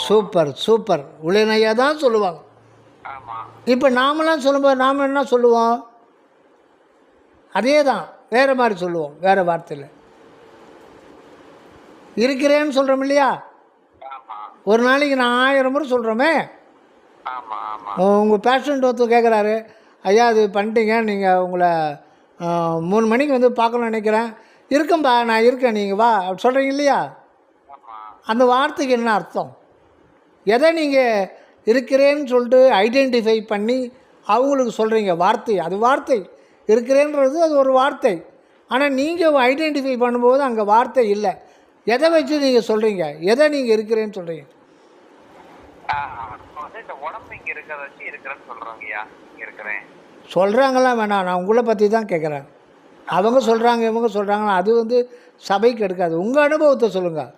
சூப்பர் உளைநையா தான் சொல்லுவாங்க. இப்போ நாமெல்லாம் சொல்லும்போது நாம் என்ன சொல்லுவோம்? அதே தான், வேறு மாதிரி சொல்லுவோம், வேறு வார்த்தையில். இருக்கிறேன்னு சொல்கிறோம் இல்லையா? ஒரு நாளைக்கு நான் 1000 முறை சொல்கிறோமே. உங்கள் பேஷண்ட் ஒருத்தர் கேட்குறாரு, ஐயா அது பண்ணிட்டீங்க, நீங்கள் உங்களை 3 மணிக்கு பார்க்கணும்னு நினைக்கிறேன். இருக்கம்பா, நான் இருக்கேன், நீங்கள் வா அப்படி சொல்கிறீங்க இல்லையா? அந்த வார்த்தைக்கு என்ன அர்த்தம்? எதை நீங்கள் இருக்கிறேன்னு சொல்லிட்டு ஐடென்டிஃபை பண்ணி அவங்களுக்கு சொல்கிறீங்க? வார்த்தை, அது வார்த்தை. இருக்கிறேன்றது அது ஒரு வார்த்தை. ஆனால் நீங்கள் ஐடென்டிஃபை பண்ணும்போது அங்கே வார்த்தை இல்லை. எதை வச்சு நீங்கள் சொல்கிறீங்க? எதை நீங்கள் இருக்கிறேன்னு சொல்கிறீங்க? சொல்கிறாங்களா வேணாம், நான் உங்களை பற்றி தான் கேட்குறேன். அவங்க சொல்கிறாங்க இவங்க சொல்கிறாங்கன்னா அது சபைக்கு எடுக்காது. உங்கள் அனுபவத்தை சொல்லுங்கள்.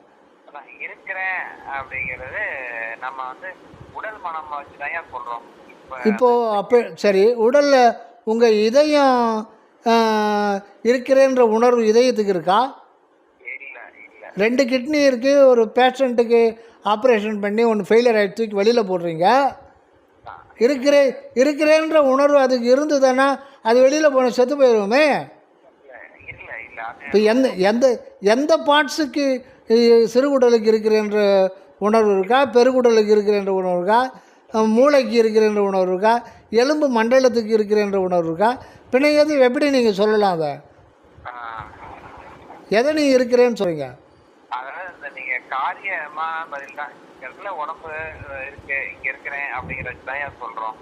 இப்போது அப்போ சரி, உடலில் உங்கள் இதயம் இருக்கிறேன்ற உணர்வு இதயத்துக்கு இருக்கா? 2 கிட்னி இருக்குது ஒரு பேஷண்ட்டுக்கு, ஆப்ரேஷன் பண்ணி ஒன்று ஃபெயிலியர் ஆகிட்டு தூக்கி வெளியில் போடுறீங்க. இருக்கிறேன்ற உணர்வு அதுக்கு இருந்ததுன்னா அது வெளியில் போன செத்து போயிடுவோமே. இப்போ எந்த எந்த எந்த பார்ட்ஸுக்கு சிறுகுடலுக்கு இருக்கிறேன்ற உணர்வு இருக்கா, பெருகுடலுக்கு இருக்கிறேன்ற உணர்வு இருக்கா, மூளைக்கு இருக்கிறேன்ற உணர்வு இருக்கா, எலும்பு மண்டலத்துக்கு இருக்கிறேன்ற உணர்வு இருக்கா? பின்ன எது எப்படி நீங்கள் சொல்லலாம்? அதை எதை நீங்கள் இருக்கிறேன்னு சொல்லுங்க. அதாவது நீங்க காரியமா பதில் தான் உடம்பு இருக்கு, இங்க இருக்கிறேன் அப்படிங்கறது தான் சொல்றோம்.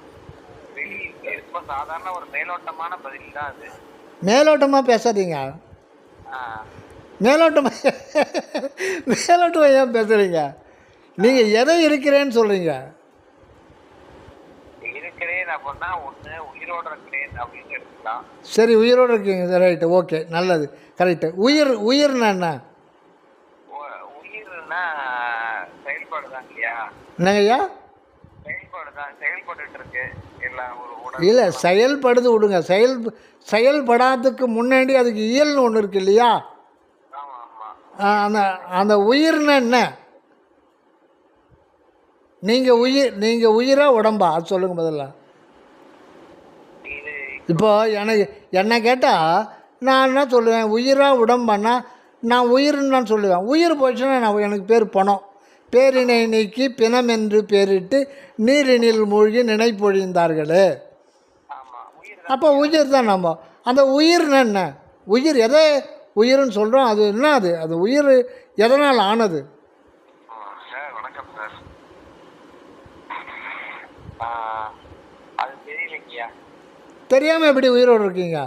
ரொம்ப சாதாரண ஒரு மேலோட்டமான பதில் தான் அது. மேலோட்டமாக பேசாதீங்க. மேலோட்டமாக ஏன் பேசுகிறீங்க? நீங்கள் எதை இருக்கிறேன்னு சொல்கிறீங்க? இருக்கிறேன் அப்படின்னா ஒன்று உயிரோடு இருக்கிறேன் அப்படின்னு எடுத்துக்கலாம். சரி, உயிரோடு இருக்கீங்க, ரைட்டு, ஓகே, நல்லது, கரெக்டு. உயிர்னா என்ன? உயிர்னா செயல்பாடு தான் இல்லையா? என்னங்கய்யா? செயல்பாடு தான், செயல்பட்டு இருக்கு எல்லாம் ஒரு உடல். இல்லை, செயல்படுது விடுங்க. செயல்படாததுக்கு முன்னாடி அதுக்கு இயல்னு ஒன்று இருக்கு இல்லையா? அந்த அந்த உயிர்னா என்ன? நீங்கள் உயிரா உடம்பா அது சொல்லுங்கள் முதல்ல. இப்போ என்னை கேட்டால் நான் என்ன சொல்லுவேன்? உயிரா உடம்பான்னா நான் உயிர்னு தான் சொல்லுவேன். உயிர் போயிடுச்சுன்னா எனக்கு பேர் பணம். பேரினை நீக்கி பிணம் என்று பேரிட்டு நீரினில் மூழ்கி நினைப்பொழிந்தார்களே. அப்போ உயிர் தான் நம்ம. அந்த உயிர்னா என்ன? உயிர் எதை உயிர்னு சொல்கிறோம்? அது என்ன? அது உயிர் எதனால் ஆனது? சார் வணக்கம் சார். அது தெரியலைங்கய்யா. தெரியாமல் எப்படி உயிரோடு இருக்கீங்க?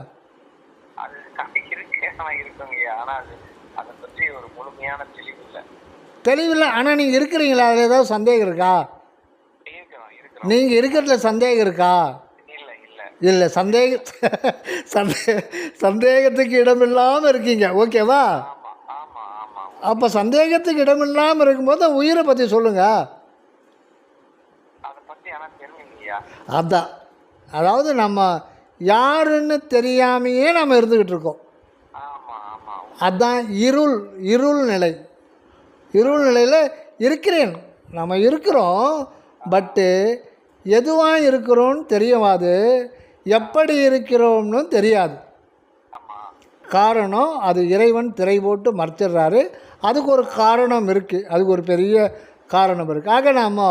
அது இருக்குங்கய்யா, ஆனால் அதை பற்றி ஒரு முழுமையான தெளிவில்லை. ஆனால் நீங்கள் இருக்கிறீங்களா? அதில் ஏதாவது சந்தேகம் இருக்கா? நீங்கள் இருக்கிறதுல சந்தேகம் இருக்கா? இல்லை, சந்தேகத்துக்கு இடமில்லாமல் இருக்கீங்க, ஓகேவா? அப்போ சந்தேகத்துக்கு இடமில்லாமல் இருக்கும்போது உயிரை பற்றி சொல்லுங்கள். அதான், அதாவது நம்ம யாருன்னு தெரியாமையே நம்ம இருந்துக்கிட்டு இருக்கோம். அதுதான் இருள் நிலை. இருள் நிலையில் இருக்கிறேன், நம்ம இருக்கிறோம். பட்டு எதுவாக இருக்கிறோன்னு தெரியாது, எப்படி இருக்கிறோம்னு தெரியாது. காரணம் அது இறைவன் திரை போட்டு மறைச்சிடுறாரு. அதுக்கு ஒரு காரணம் இருக்குது, அதுக்கு ஒரு பெரிய காரணம் இருக்குது. ஆக நாம்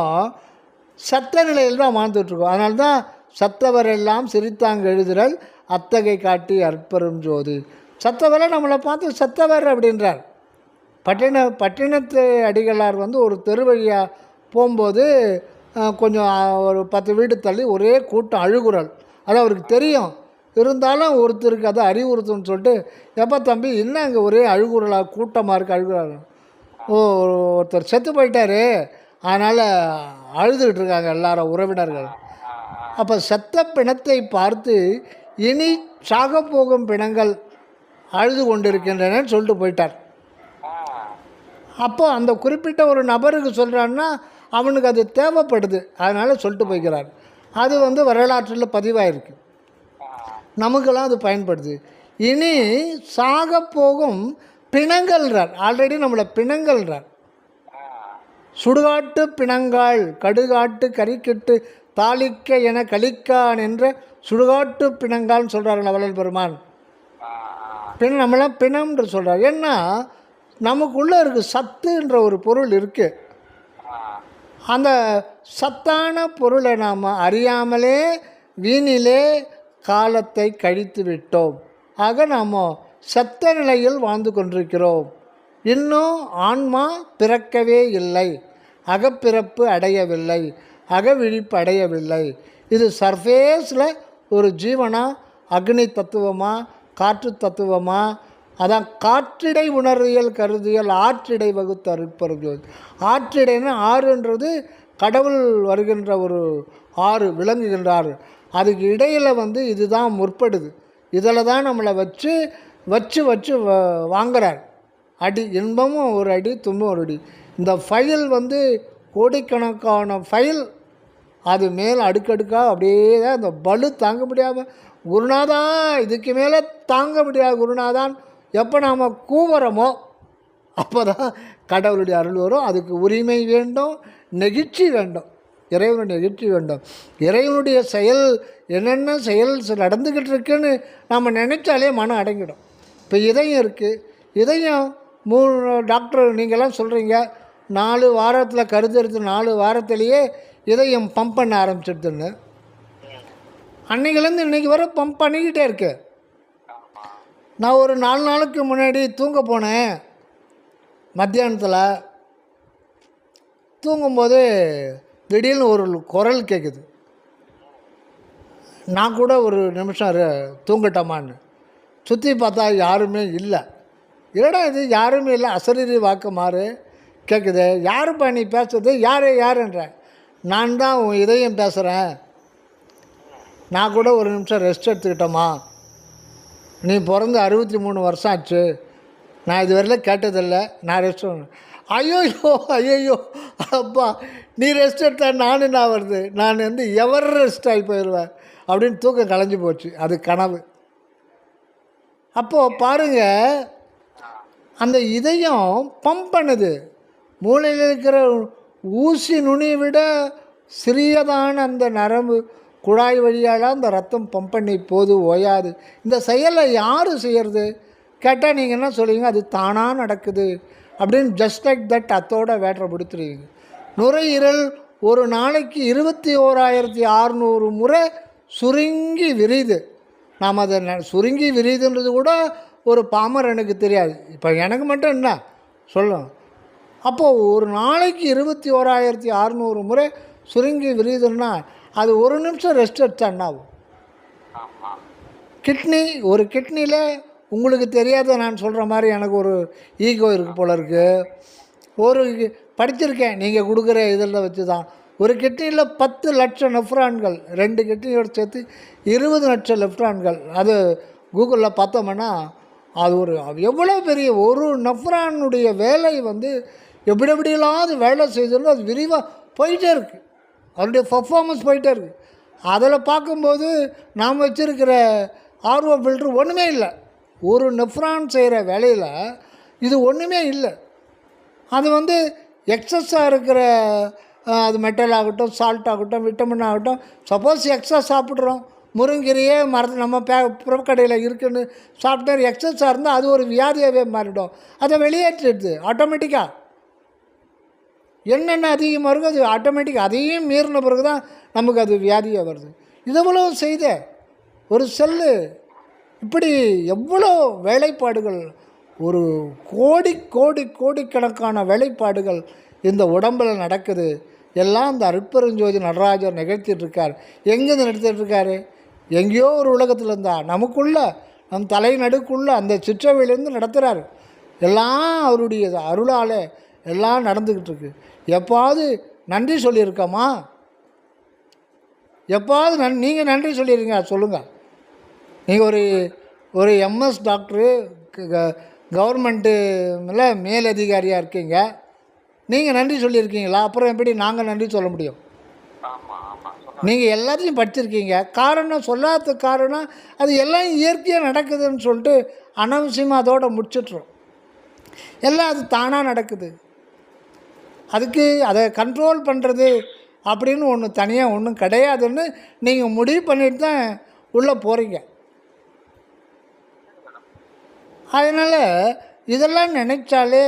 சத்த நிலையில் தான் வாழ்ந்துட்டுருக்கோம். அதனால தான் சத்தவரெல்லாம் சிரித்தாங்க எழுதுறல் அத்தகை காட்டி அற்பரும் ஜோதி. சத்தவரை நம்மளை பார்த்து சத்தவர் அப்படின்றார். பட்டினத்து அடிகளார் ஒரு தெரு வழியாக போகும்போது கொஞ்சம் ஒரு 10 வீடு தள்ளி ஒரே கூட்டம் அழுகுறல். அது அவருக்கு தெரியும். இருந்தாலும் ஒருத்தருக்கு அதை அறிவுறுத்துன்னு சொல்லிட்டு, எப்போ தம்பி என்ன அங்கே ஒரே அழுகுறலாக கூட்டமாக இருக்குது, அழுகுறாங்க. ஒருத்தர் செத்து போயிட்டார், அதனால் அழுதுகிட்டு இருக்காங்க எல்லாரும் உறவினர்கள். அப்போ செத்த பிணத்தை பார்த்து இனி சாக போகும் பிணங்கள் அழுது கொண்டிருக்கின்றன சொல்லிட்டு போயிட்டார். அப்போ அந்த குறிப்பிட்ட ஒரு நபருக்கு சொல்கிறான்னா அவனுக்கு அது தேவைப்படுது, அதனால் சொல்லிட்டு போய்க்கிறார். அது வரலாற்றில் பதிவாயிருக்கு, நமக்கெல்லாம் அது பயன்படுது. இனி சாக போகும் பிணங்கள்ன்றார். ஆல்ரெடி நம்மளை பிணங்கள்ன்றார். சுடுகாட்டு பிணங்காள் கடுகாட்டு கறிக்கிட்டு தாளிக்க என கலிக்கான் என்ற சுடுகாட்டு பிணங்கால்னு சொல்கிறார்கள் வள்ளல் பெருமான். நம்மளாம் பிணம்ன்று சொல்கிறார். ஏன்னா நமக்குள்ளே இருக்குது சத்துன்ற ஒரு பொருள் இருக்குது. அந்த சத்தான பொருளை நாம் அறியாமலே வீணிலே காலத்தை கழித்து விட்டோம். ஆக நாம் சத்த நிலையில் வாழ்ந்து கொண்டிருக்கிறோம். இன்னும் ஆன்மா பிறக்கவே இல்லை, அகப்பிறப்பு அடையவில்லை, அகவிழிப்பு அடையவில்லை. இது சர்ஃபேஸில் ஒரு ஜீவனா, அக்னி தத்துவமா, காற்று தத்துவமா, அதான் காற்றிடை உணர்வியல் கருதியல் ஆற்றிடை வகுத்து அருட்பெரும். ஆற்றிடைன்னு ஆறுன்றது கடவுள் வருகின்ற ஒரு ஆறு விளங்குகின்றார். அதுக்கு இடையில் இதுதான் முற்படுது. இதில் தான் நம்மளை வச்சு வச்சு வச்சு வாங்குறார். அடி இன்பமும் ஒரு அடி, துன்பம் ஒரு அடி. இந்த ஃபைல் கோடிக்கணக்கான ஃபைல், அது மேலே அடுக்கடுக்காக அப்படியே தான் இந்த பலு தாங்க முடியாமல், குருநாதா இதுக்கு மேலே தாங்க முடியாது குருநாதான் எப்போ நாம் கூவுறோமோ அப்போ தான் கடவுளுடைய அருள் வரும். அதுக்கு உரிமை வேண்டும், நெகிழ்ச்சி வேண்டும், இறைவனுடைய நெகிழ்ச்சி வேண்டும். இறைவனுடைய செயல் என்னென்ன செயல் நடந்துக்கிட்டு இருக்குன்னு நம்ம நினச்சாலே மனம் அடங்கிடும். இப்போ இதயம் இருக்குது, இதயம் 3 டாக்டர் நீங்கள்லாம் சொல்கிறீங்க 4 வாரத்தில் கருத்தெடுத்து 4 வாரத்திலேயே இதயம் பம்ப் பண்ண ஆரம்பிச்சிடுதுன்னு. அன்னைக்குலேருந்து இன்றைக்கி வர பம்ப் பண்ணிக்கிட்டே இருக்கு. நான் ஒரு 4 நாளுக்கு முன்னாடி தூங்க போனேன். மத்தியானத்தில் தூங்கும்போது திடீர்னு ஒரு குரல் கேட்குது. நான் கூட ஒரு நிமிஷம் தூங்கட்டமான்னு சுற்றி பார்த்தா யாருமே இல்லை. இல்லைடா இது யாருமே இல்லை, அசரீரி வாக்கு மாறு கேட்குது. யாருப்பா நீ பேசுறது, யாருன்ற? நான் தான் உன் இதயம் பேசுகிறேன். நான் கூட ஒரு நிமிஷம் ரெஸ்ட் எடுத்துக்கிட்டோமா, நீ பிறந்து 63 வருஷம் ஆச்சு, நான் இதுவரையிலும் கேட்டதில்லை, நான் ரெஸ்ட். ஐயோ அப்பா நீ ரெஸ்ட் எடுத்தா நான் வருது, நான் எவர் ரெஸ்ட் ஆகி போயிடுவேன் அப்படின்னு தூக்கம் கலைஞ்சி போச்சு. அது கனவு. அப்போது பாருங்கள், அந்த இதயம் பம்ப் பண்ணுது. மூளையில் இருக்கிற ஊசி நுனியை விட சிறியதான அந்த நரம்பு குழாய் வழியால் அந்த ரத்தம் பம்ப் பண்ணி போது ஓயாது. இந்த செயலை யார் செய்கிறது கேட்டால் நீங்கள் என்ன சொல்லுவீங்க? அது தானாக நடக்குது அப்படின்னு ஜஸ்ட் லைக் தட் அத்தோட வேட்டரை பிடித்துருவீங்க. நுரையீரல் ஒரு நாளைக்கு 21,600 முறை சுருங்கி விரியுது. நாம் அதை சுருங்கி விரியுதுன்றது கூட ஒரு பாமரனுக்கு தெரியாது. இப்போ எனக்கு மட்டும் என்ன சொல்லும். அப்போது ஒரு நாளைக்கு 21,600 முறை சுருங்கி விரியுதுன்னா அது ஒரு நிமிஷம் ரெஸ்ட் எடுத்தா என்ன ஆகும்? கிட்னி, ஒரு கிட்னியில் உங்களுக்கு தெரியாத நான் சொல்கிற மாதிரி எனக்கு ஒரு ஈகோ இருக்குது போல இருக்குது. ஒரு படிச்சிருக்கேன் நீங்கள் கொடுக்குற இதில் வச்சு தான். ஒரு கிட்னியில் 10 லட்சம் நெஃப்ரான்கள், 2 கிட்னியோடு சேர்த்து 20 லட்சம் நெஃப்ரான்கள். அது கூகுளில் பார்த்தோம்னா அது எவ்வளோ பெரிய ஒரு நெஃப்ரானுடைய வேலை எப்படியெல்லாம் அது வேலை செய்தாலும் அது விரிவாக போயிட்டே இருக்குது. அதனுடைய பர்ஃபார்மன்ஸ் போயிட்டே இருக்குது. அதில் பார்க்கும்போது நாம் வச்சுருக்கிற ஆர்ஓ ஃபில்ட்ரு ஒன்றுமே இல்லை. ஒரு நெஃப்ரான் செய்கிற வேலையில் இது ஒன்றுமே இல்லை. அது எக்ஸஸாக இருக்கிற அது மெட்டல் ஆகட்டும், சால்ட் ஆகட்டும், விட்டமின் ஆகட்டும். சப்போஸ் எக்ஸஸ் சாப்பிட்றோம், முருங்கீரையே மரத்து நம்ம புறக்கடையில் இருக்குன்னு சாப்பிட்டா எக்ஸஸாக இருந்தால் அது ஒரு வியாதியாகவே மாறிடும். அதை வெளியேற்றிடுது ஆட்டோமேட்டிக்காக. என்னென்ன அதிகமாக இருக்கோ அது ஆட்டோமேட்டிக்காக அதையும் மீறின பிறகு தான் நமக்கு அது வியாதியாக வருது. இதெவ்வளோ செய்த ஒரு செல்லு இப்படி எவ்வளோ வேலைப்பாடுகள், ஒரு கோடிக்கணக்கான வேலைப்பாடுகள் இந்த உடம்பில் நடக்குது. எல்லாம் இந்த அருட்பெருஞ்சோதி நடராஜர் நிகழ்த்திட்டுருக்கார். எங்கேருந்து நடத்திட்டுருக்காரு? எங்கேயோ ஒரு உலகத்தில் இருந்தால் நமக்குள்ள, நம் தலை நடுக்குள்ளே அந்த சிற்றவையிலேருந்து நடத்துகிறாரு. எல்லாம் அவருடைய அருளால் எல்லாம் நடந்துக்கிட்டு இருக்கு. எப்பாவது நன்றி சொல்லியிருக்கோமா? எப்பாவது நீங்கள் நன்றி சொல்லியிருக்கீங்க சொல்லுங்கள். நீங்கள் ஒரு எம்எஸ் டாக்டரு, கவர்மெண்ட்டில் மேலதிகாரியாக இருக்கீங்க, நீங்கள் நன்றி சொல்லியிருக்கீங்களா? அப்புறம் எப்படி நாங்கள் நன்றி சொல்ல முடியும்? நீங்கள் எல்லாத்தையும் படிச்சிருக்கீங்க. காரணம் சொல்லாத காரணம் அது எல்லாம் இயற்கையாக நடக்குதுன்னு சொல்லிட்டு அனவசியமாக அதோடு முடிச்சிட்றோம். எல்லாம் அது தானாக நடக்குது. அதுக்கு அதை கண்ட்ரோல் பண்ணுறது அப்படின்னு ஒன்று தனியாக ஒன்றும் கிடையாதுன்னு நீங்கள் முடிவு பண்ணிட்டு தான் உள்ளே போகிறீங்க. அதனால் இதெல்லாம் நினைச்சாலே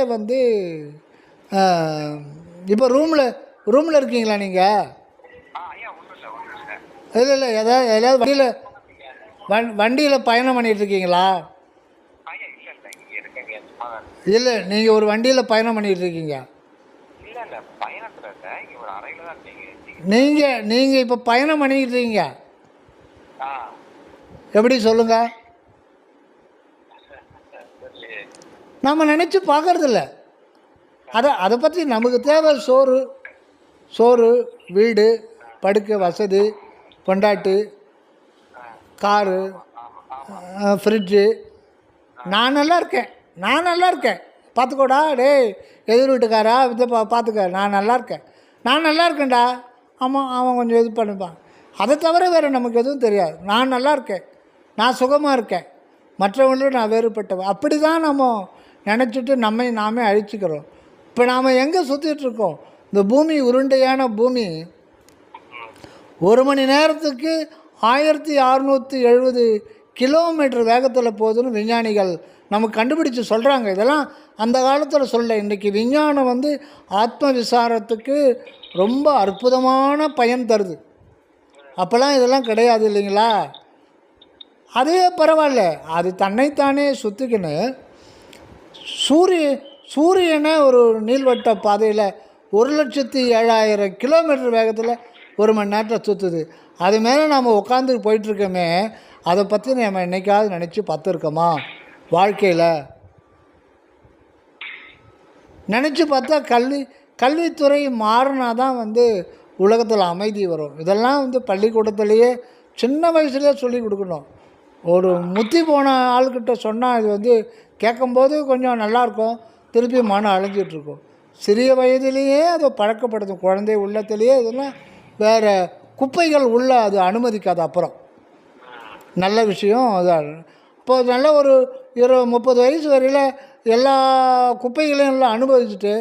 இப்போ ரூமில் இருக்கீங்களா நீங்கள்? இல்லை எதாவது வண்டியில் பயணம் பண்ணிகிட்ருக்கீங்களா? இல்லை நீங்கள் ஒரு வண்டியில் பயணம் பண்ணிகிட்ருக்கீங்க. நீங்கள் இப்போ பயணம் பண்ணிக்கிட்டு இருக்கீங்க. எப்படி சொல்லுங்கள்? நம்ம நினச்சி பார்க்கறதில்ல. அதை பற்றி நமக்கு தேவை சோறு, வீடு, படுக்க வசதி, பொண்டாட்டி, காரு, ஃப்ரிட்ஜு. நான் நல்லா இருக்கேன் பார்த்துக்கோடா, டேய் எதிர் வீட்டுக்காரா இதை பார்த்துக்க, நான் நல்லா இருக்கேன்டா. ஆமாம், அவன் கொஞ்சம் இது பண்ணிப்பான். அதை தவிர வேறு நமக்கு எதுவும் தெரியாது. நான் நல்லா இருக்கேன், நான் சுகமாக இருக்கேன், மற்றவங்களும் நான் வேறுபட்டவன். அப்படி தான் நம்ம நினச்சிட்டு நம்மை நாமே அழிச்சிக்கிறோம். இப்போ நாம் எங்கே சுற்றிட்டுருக்கோம்? இந்த பூமி உருண்டையான பூமி 1 மணி நேரத்துக்கு 1670 கிலோமீட்டர் வேகத்தில் போகுதுன்னு விஞ்ஞானிகள் நமக்கு கண்டுபிடிச்சி சொல்கிறாங்க. இதெல்லாம் அந்த காலத்தில் சொல்ல. இன்றைக்கி விஞ்ஞானம் வந்து ஆத்ம விசாரத்துக்கு ரொம்ப அற்புதமான பயன் தருது. அப்போல்லாம் இதெல்லாம் கிடையாது இல்லைங்களா? அதுவே பரவாயில்ல, அது தன்னைத்தானே சுற்றிக்கின்னு சூரியனை ஒரு நீள்வட்ட பாதையில் 1,07,000 கிலோமீட்டர் வேகத்தில் 1 மணி நேரத்தில் சுற்றுது. அது மேலே நாம் உட்காந்து போயிட்டுருக்கோமே, அதை பற்றி நம்ம என்றைக்காவது நினச்சி பார்த்துருக்கோமா? வாழ்க்கையில் நினச்சி பார்த்தா கல்வித்துறை மாறினா தான் வந்து உலகத்தில் அமைதி வரும். இதெல்லாம் வந்து பள்ளிக்கூடத்துலேயே சின்ன வயசுலேயே சொல்லி கொடுக்கணும். ஒரு முத்தி போன ஆள்கிட்ட சொன்னால் இது வந்து கேட்கும்போது கொஞ்சம் நல்லாயிருக்கும், திருப்பி மனம் அலைஞ்சிட்ருக்கும். சிறிய வயதிலேயே அதை பழக்கப்படுத்தும். குழந்தை உள்ளத்திலேயே இதெல்லாம் வேறு குப்பைகள் உள்ள அது அனுமதிக்காது. அப்புறம் நல்ல விஷயம் அது. இப்போது நல்ல ஒரு 20-30 வயசு வரையில் எல்லா குப்பைகளையும் எல்லாம் அனுபவிச்சுட்டு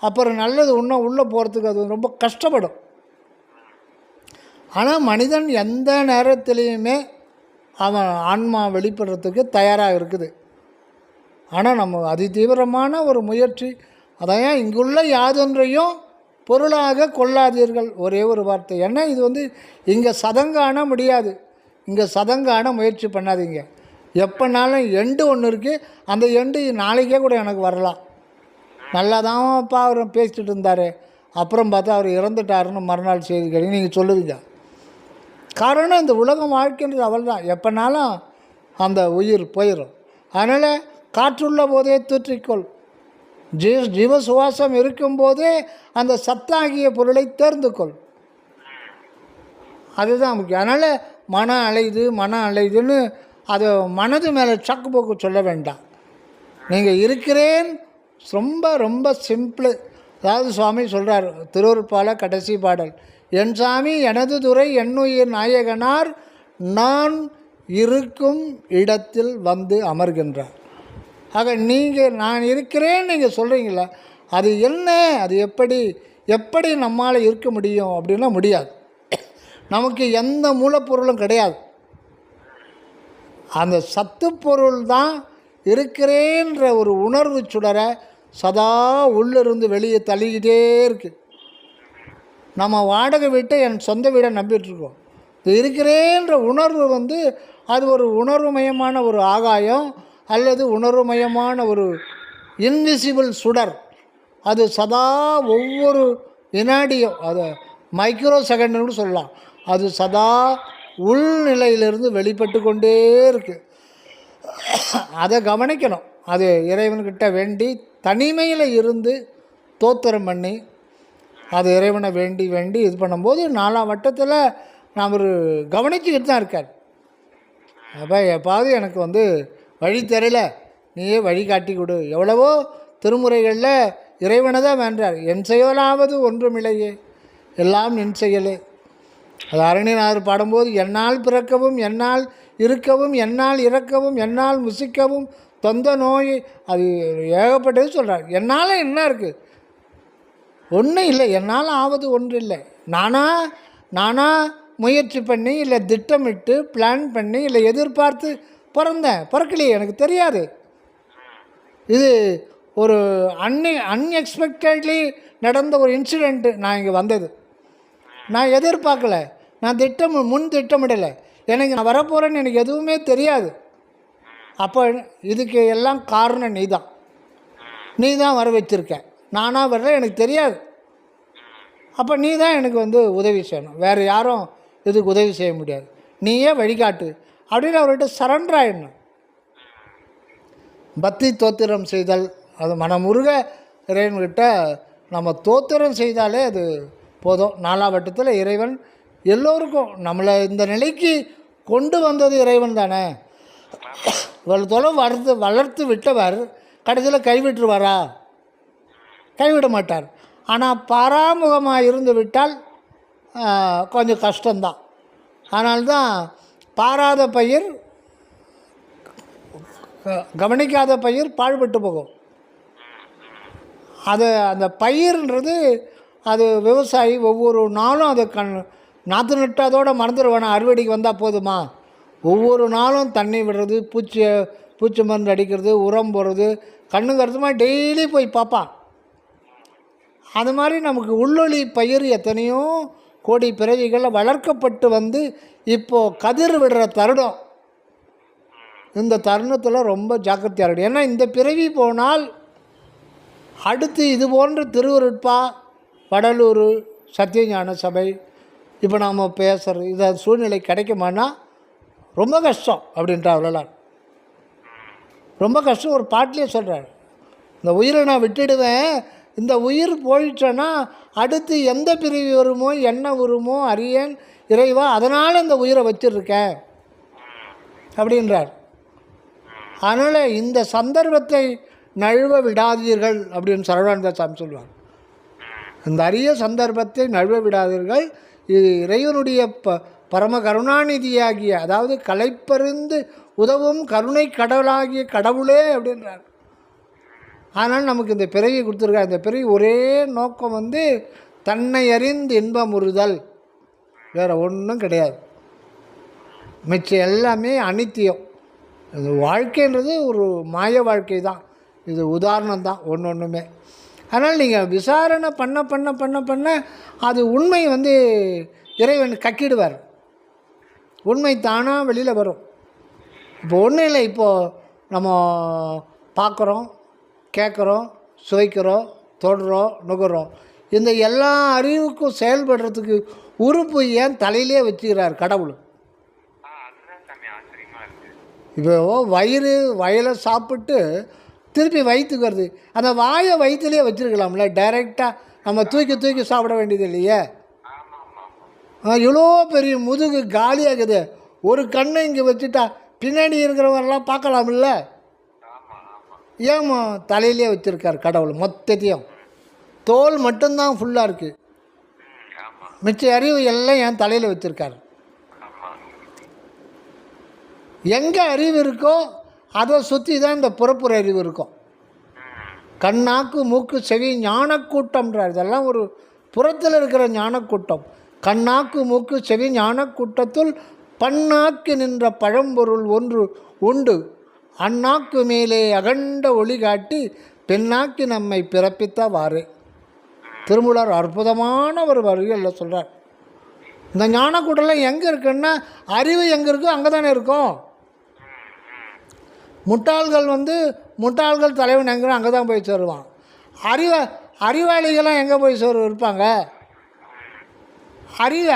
அப்புறம் நல்லது இன்னும் உள்ளே போகிறதுக்கு அது ரொம்ப கஷ்டப்படும். ஆனால் மனிதன் எந்த நேரத்துலேயுமே அவன் ஆன்மா வெளிப்படுறதுக்கு தயாராக இருக்குது. ஆனால் நம்ம அதி தீவிரமான ஒரு முயற்சி. அதான் இங்குள்ள யாதொன்றையும் பொருளாக கொள்ளாதீர்கள், ஒரே ஒரு வார்த்தை. ஏன்னா இது வந்து இங்கே சதங்காண முடியாது. இங்கே சதங்காண முயற்சி பண்ணாதீங்க. எப்போனாலும் எண்டு ஒன்று இருக்குது, அந்த எண்டு நாளைக்கே கூட எனக்கு வரலாம். நல்லா தான் அப்பா அவர் பேசிட்டு இருந்தார், அப்புறம் பார்த்தா அவர் இறந்துட்டாருன்னு மறுநாள் செய்தி கேட்க நீங்கள் சொல்லுவீங்க. காரணம் இந்த உலகம் வாழ்க்கைன்றது அவள் தான், எப்போனாலும் அந்த உயிர் போயிடும். அதனால் காற்றுள்ள போதே தூற்றிக்கொள், ஜீவ சுவாசம் இருக்கும்போதே அந்த சத்தாகிய பொருளை தேர்ந்து கொள். அதுதான் முக்கியம். அதனால் மனம் அலையுதுன்னு அது மனது மேலே சக்கு போக்கு சொல்ல வேண்டாம். நீங்கள் இருக்கிறேன் ரொம்ப ரொம்ப சிம்பிள். அதாவது சுவாமி சொல்கிறார் திருவருட்பால கடைசி பாடல், என் சாமி எனது துறை என்னுயிர் நாயகனார் நான் இருக்கும் இடத்தில் வந்து அமர்கின்றார். ஆக நீங்கள் நான் இருக்கிறேன் நீங்கள் சொல்கிறீங்களா, அது என்ன, அது எப்படி நம்மால் இருக்க முடியும் அப்படின்னா முடியாது. நமக்கு எந்த மூலப்பொருளும் கிடையாது. அந்த சத்துப்பொருள் தான் இருக்கிறேன்ற ஒரு உணர்வு சுடரை சதா உள்ளிருந்து வெளியே தள்ளிக்கிட்டே இருக்குது. நம்ம வாடகை வீட்டை என் சொந்த வீடை நம்பிட்டுருக்கோம். இது இருக்கிறேன்ற உணர்வு வந்து அது ஒரு உணர்வுமயமான ஒரு ஆகாயம் அல்லது உணர்வுமயமான ஒரு இன்விசிபிள் சுடர். அது சதா ஒவ்வொரு வினாடியும், அதை மைக்ரோ செகண்டுன்னு சொல்லலாம், அது சதா உள்நிலையிலிருந்து வெளிப்பட்டு கொண்டே இருக்குது. அதை கவனிக்கணும். அது இறைவன்கிட்ட வேண்டி தனிமையில் இருந்து தோத்திரம் பண்ணி அது இறைவனை வேண்டி இது பண்ணும்போது 4ஆம் வட்டத்தில் நான் ஒரு கவனிச்சுக்கிட்டு தான் இருக்கார். அப்போ எப்பாவது எனக்கு வந்து வழி தெரியல, நீயே வழி காட்டி கொடு. எவ்வளவோ திருமுறைகளில் இறைவனை தான் வேண்டார். என் செயலாவது ஒன்றுமில்லையே எல்லாம் நின் செயலே. அது அருணிநாதர் பாடும்போது என்னால் பிறக்கவும் என்னால் இருக்கவும் என்னால் இறக்கவும் என்னால் முசிக்கவும் தொந்த நோய், அது ஏகப்பட்டது சொல்கிறார். என்னால் என்ன இருக்குது? ஒன்றும் இல்லை. என்னால் ஆவது ஒன்று இல்லை. நானாக முயற்சி பண்ணி இல்லை திட்டமிட்டு பிளான் பண்ணி இல்லை எதிர்பார்த்து பிறக்கலையே, எனக்கு தெரியாது. இது ஒரு அன்எக்ஸ்பெக்டட்லி நடந்த ஒரு இன்சிடெண்ட்டு. நான் இங்கே வந்தது நான் எதிர்பார்க்கல, நான் முன் திட்டமிடலை. நான் வரப்போகிறேன்னு எனக்கு எதுவுமே தெரியாது. அப்போ இதுக்கு எல்லாம் காரணம் நீ தான் வர வச்சுருக்க. நானாக வரல, எனக்கு தெரியாது. அப்போ நீ தான் எனக்கு வந்து உதவி செய்யணும், வேறு யாரும் இதுக்கு உதவி செய்ய முடியாது, நீயே வழிகாட்டு அப்படின்னு அவர்கிட்ட சரண்டர் ஆகிடணும். பக்தி தோத்திரம் செய்தல், அது மனமுருக இறைவன்கிட்ட நம்ம தோத்திரம் செய்தாலே அது போதும். 4ஆம் வட்டத்தில் இறைவன் எல்லோருக்கும் நம்மளை இந்த நிலைக்கு கொண்டு வந்தது இறைவன் தானே. இவ்வளோ தொலை வளர்த்து விட்டவர் கடைசியில் கைவிட்டுருவாரா? கைவிட மாட்டார். ஆனால் பாராமுகமாக இருந்து விட்டால் கொஞ்சம் கஷ்டம்தான். அதனால்தான் பாராத பயிர் கவனிக்காத பயிர் பாழ்பட்டு போகும். அது அந்த பயிர்ன்றது அது விவசாயி ஒவ்வொரு நாளும் அது நாற்று நட்டாதோடு மறந்துடுவானா, அறுவடைக்கு வந்தால் போதுமா? ஒவ்வொரு நாளும் தண்ணி விடுறது, பூச்சி மருந்து அடிக்கிறது, உரம் போடுறது, கண்ணு கருத்துமாக டெய்லி போய் பார்ப்பான். அது மாதிரி நமக்கு உள்ளொளி பயிர் எத்தனையோ கோடி பிறவிகளில் வளர்க்கப்பட்டு வந்து இப்போது கதிர் விடுற தருணம். இந்த தருணத்தில் ரொம்ப ஜாக்கிரதையாக இருக்கணும். ஏன்னா இந்த பிறவி போனால் அடுத்து இது போன்ற திருவருட்பா, வடலூர் சத்தியஞான சபை, இப்போ நாம் பேசுகிறது இதை சூழ்நிலை கிடைக்குமானா ரொம்ப கஷ்டம் அப்படின்ட்டு அவ்வளோலாம் ரொம்ப கஷ்டம். ஒரு பாட்டிலே சொல்கிறார், இந்த உயிரை நான் விட்டுடுவேன், இந்த உயிர் போயிட்டேன்னா அடுத்து எந்த பிரிவு வருமோ என்ன வருமோ அறியேன் இறைவா, அதனால் இந்த உயிரை வச்சிருக்கேன் அப்படின்றார். அதனால் இந்த சந்தர்ப்பத்தை நழுவ விடாதீர்கள் அப்படின்னு சரவணானந்த சாமி சொல்லுவார். இந்த அரிய சந்தர்ப்பத்தை நழுவ விடாதீர்கள், இது இறைவனுடைய பரம கருணாநிதியாகிய, அதாவது களைப்பறிந்து உதவும் கருணை கடவுளாகிய கடவுளே அப்படின்றார். ஆனால் நமக்கு இந்த பிறவி கொடுத்துருக்கா. இந்த பிறவி ஒரே நோக்கம் வந்து தன்னை அறிந்து இன்பமுறுதல், வேறு ஒன்றும் கிடையாது. மிச்சம் எல்லாமே அனித்தியம். இது வாழ்க்கைன்றது ஒரு மாய வாழ்க்கை தான். இது உதாரணம் தான் ஒன்றுமே. அதனால் நீங்கள் விசாரணை பண்ண பண்ண பண்ண பண்ண அது உண்மை வந்து இறைவன் கக்கிடுவார். உண்மை தானாக வெளியில் வரும். இப்போ ஒன்றும் இல்லை, இப்போது நம்ம பார்க்குறோம், கேட்குறோம், சுவைக்கிறோம், தொடுறோம், நுகர்றோம். இந்த எல்லா அறிவுக்கும் செயல்படுறதுக்கு உறுப்பு ஏன் தலையிலே வச்சுக்கிறார் கடவுள்? இப்போ வயலை சாப்பிட்டு திருப்பி வயிற்றுக்கு வருது, அந்த வாயை வயிற்றுலேயே வச்சுருக்கலாம்ல, டைரெக்டாக நம்ம தூக்கி சாப்பிட வேண்டியது இல்லையே. இவ்வளோ பெரிய முதுகு காலியாகுது, ஒரு கண்ணை இங்கே வச்சுட்டா பின்னாடி இருக்கிறவரெல்லாம் பார்க்கலாம்ல. ஏன் தலையிலே வச்சுருக்கார் கடவுள் மொத்தத்தையும்? தோல் மட்டும்தான் ஃபுல்லாக இருக்குது, மிச்ச அறிவு எல்லாம் என் தலையில் வச்சுருக்கார். எங்கே அறிவு இருக்கோ அதை சுற்றி தான் இந்த புறப்புற அறிவு இருக்கும். கண்ணாக்கு மூக்கு செவி ஞானக்கூட்டம்ன்றார். இதெல்லாம் ஒரு புறத்தில் இருக்கிற ஞானக்கூட்டம். கண்ணாக்கு மூக்கு செவி ஞானக்கூட்டத்துள் பன்னாக்கு நின்ற பழம்பொருள் ஒன்று உண்டு, அந்நாக்கு மேலே அகண்ட ஒளி காட்டி பெண்ணாக்கி நம்மை பிறப்பித்தவாறு. திருமூலர் அற்புதமான ஒரு வரிகளில் சொல்கிறார். இந்த ஞானக்கூட்டம்லாம் எங்கே இருக்குன்னா, அறிவு எங்கே இருக்கோ அங்கே தானே இருக்கும். முட்டாள்கள் தலைவன் எங்கே அங்கே தான் போய் சேருவான். அறிவாளிகள்லாம் எங்கே போய் இருப்பாங்க?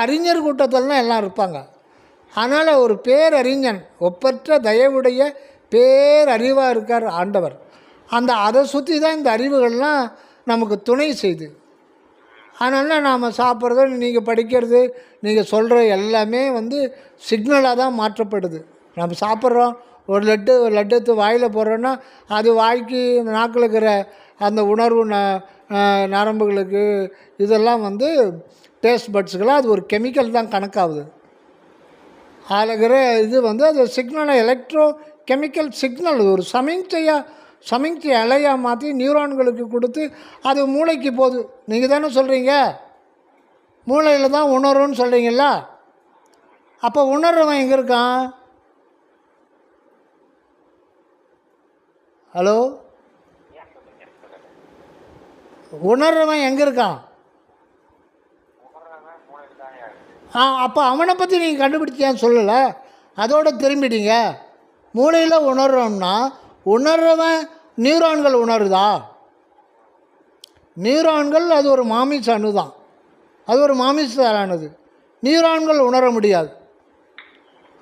அறிஞர் கூட்டத்தில்தான் எல்லாம் இருப்பாங்க. அதனால் ஒரு பேரறிஞன், ஒப்பற்ற தயவுடைய பேரறிவாக இருக்கார் ஆண்டவர். அதை சுற்றி தான் இந்த அறிவுகள்லாம் நமக்கு துணை செய்து. அதனால நாம் சாப்பிட்றது, நீங்கள் படிக்கிறது, நீங்கள் சொல்கிற எல்லாமே வந்து சிக்னலாக தான் மாற்றப்படுது. நம்ம சாப்பிட்றோம், ஒரு லட்டு எடுத்து வாயில் போடுறோன்னா அது வாய்க்கு நாக்கில் இருக்கிற அந்த உணர்வு நரம்புகளுக்கு இதெல்லாம் வந்து டேஸ்ட் பட்ஸுக்கெல்லாம் அது ஒரு கெமிக்கல் தான் கணக்காகுது. அதில் இருக்கிற இது வந்து அது சிக்னலை எலக்ட்ரோ கெமிக்கல் சிக்னல் ஒரு சமிஞ்சை அலையாக மாற்றி நியூரான்களுக்கு கொடுத்து அது மூளைக்கு போகுது. நீங்கள் தானே சொல்கிறீங்க மூளையில் தான் உணர்வுன்னு சொல்கிறீங்களா? அப்போ உணர்வன் எங்கே இருக்கான்? ஹலோ, உணர்வன் எங்கே இருக்கான்? அப்போ அவனை பற்றி நீங்கள் கண்டுபிடிச்சியான்னு சொல்லலை, அதோடு திரும்பிட்டீங்க. மூளையில் உணர்றோம்னா உணர்றவன் நியூரான்கள் உணருதா? நியூரான்கள் அது ஒரு மாமிச அணு தான், அது ஒரு மாமிசானது. நியூரான்கள் உணர முடியாது.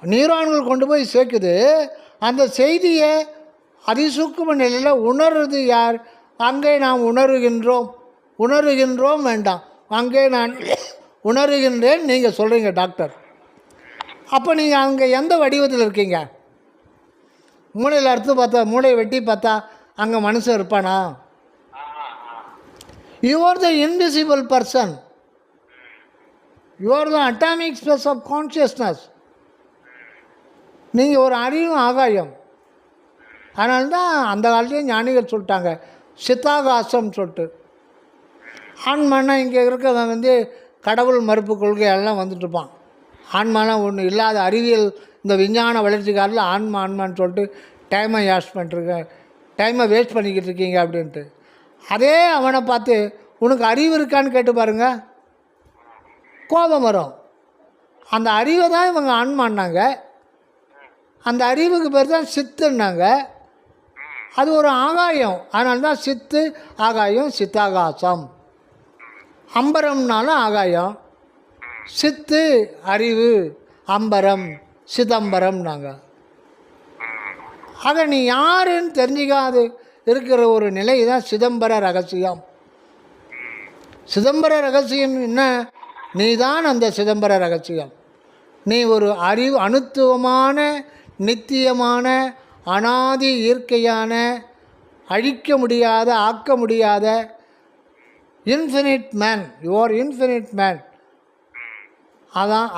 நியூரான்கள் கொண்டு போய் சேர்க்குது. அந்த செய்தியை அதிசூக்கும நிலையில் உணர்றது யார்? அங்கே நாம் உணர்கின்றோம் வேண்டாம், அங்கே நான் உணர்கின்றேன் நீங்கள் சொல்கிறீங்க டாக்டர். அப்போ நீங்கள் அங்கே எந்த வடிவத்தில் இருக்கீங்க? மூளையில் அறுத்து பார்த்தா, மூளையை வெட்டி பார்த்தா அங்கே மனுஷன் இருப்பானா? You are the invisible person, you are the atomic space of consciousness. நீங்கள் ஒரு அறிவும் ஆகாயம். அதனால தான் அந்த காலத்துலேயும் ஞானிகள் சொல்லிட்டாங்க, சித்தாகாசம் சொல்லிட்டு. ஆன்மானா இங்கே இருக்கவன் வந்து கடவுள் மறுப்பு கொள்கையெல்லாம் வந்துட்டுருப்பான். ஆன்மாலாம் ஒன்று இல்லாத அறிவியல் இந்த விஞ்ஞான வளர்ச்சிக்காரில் ஆன்மான்னு சொல்லிட்டு டைமை வேஸ்ட் பண்ணிக்கிட்டு இருக்கீங்க அப்படின்ட்டு. அதே அவனை பார்த்து உனக்கு அறிவு இருக்கான்னு கேட்டு பாருங்க, கோபம் வரும். அந்த அறிவை தான் இவங்க ஆன்மான்னாங்க. அந்த அறிவுக்கு பேர் தான் சித்துன்னாங்க. அது ஒரு ஆகாயம், அதனால தான் சித்து ஆகாயம், சித்தாகாசம். அம்பரம்னாலும் ஆகாயம், சித்து அறிவு, அம்பரம் சிதம்பரம்னாங்க. ஆக நீ யாருன்னு தெரிஞ்சிக்காது இருக்கிற ஒரு நிலை தான் சிதம்பர ரகசியம். சிதம்பர ரகசியம் என்ன? நீ தான் அந்த சிதம்பர ரகசியம். நீ ஒரு அறிவு அணுத்துவமான நித்தியமான அனாதி இயற்கையான அழிக்க முடியாத ஆக்க முடியாத infinite man. Your infinite man.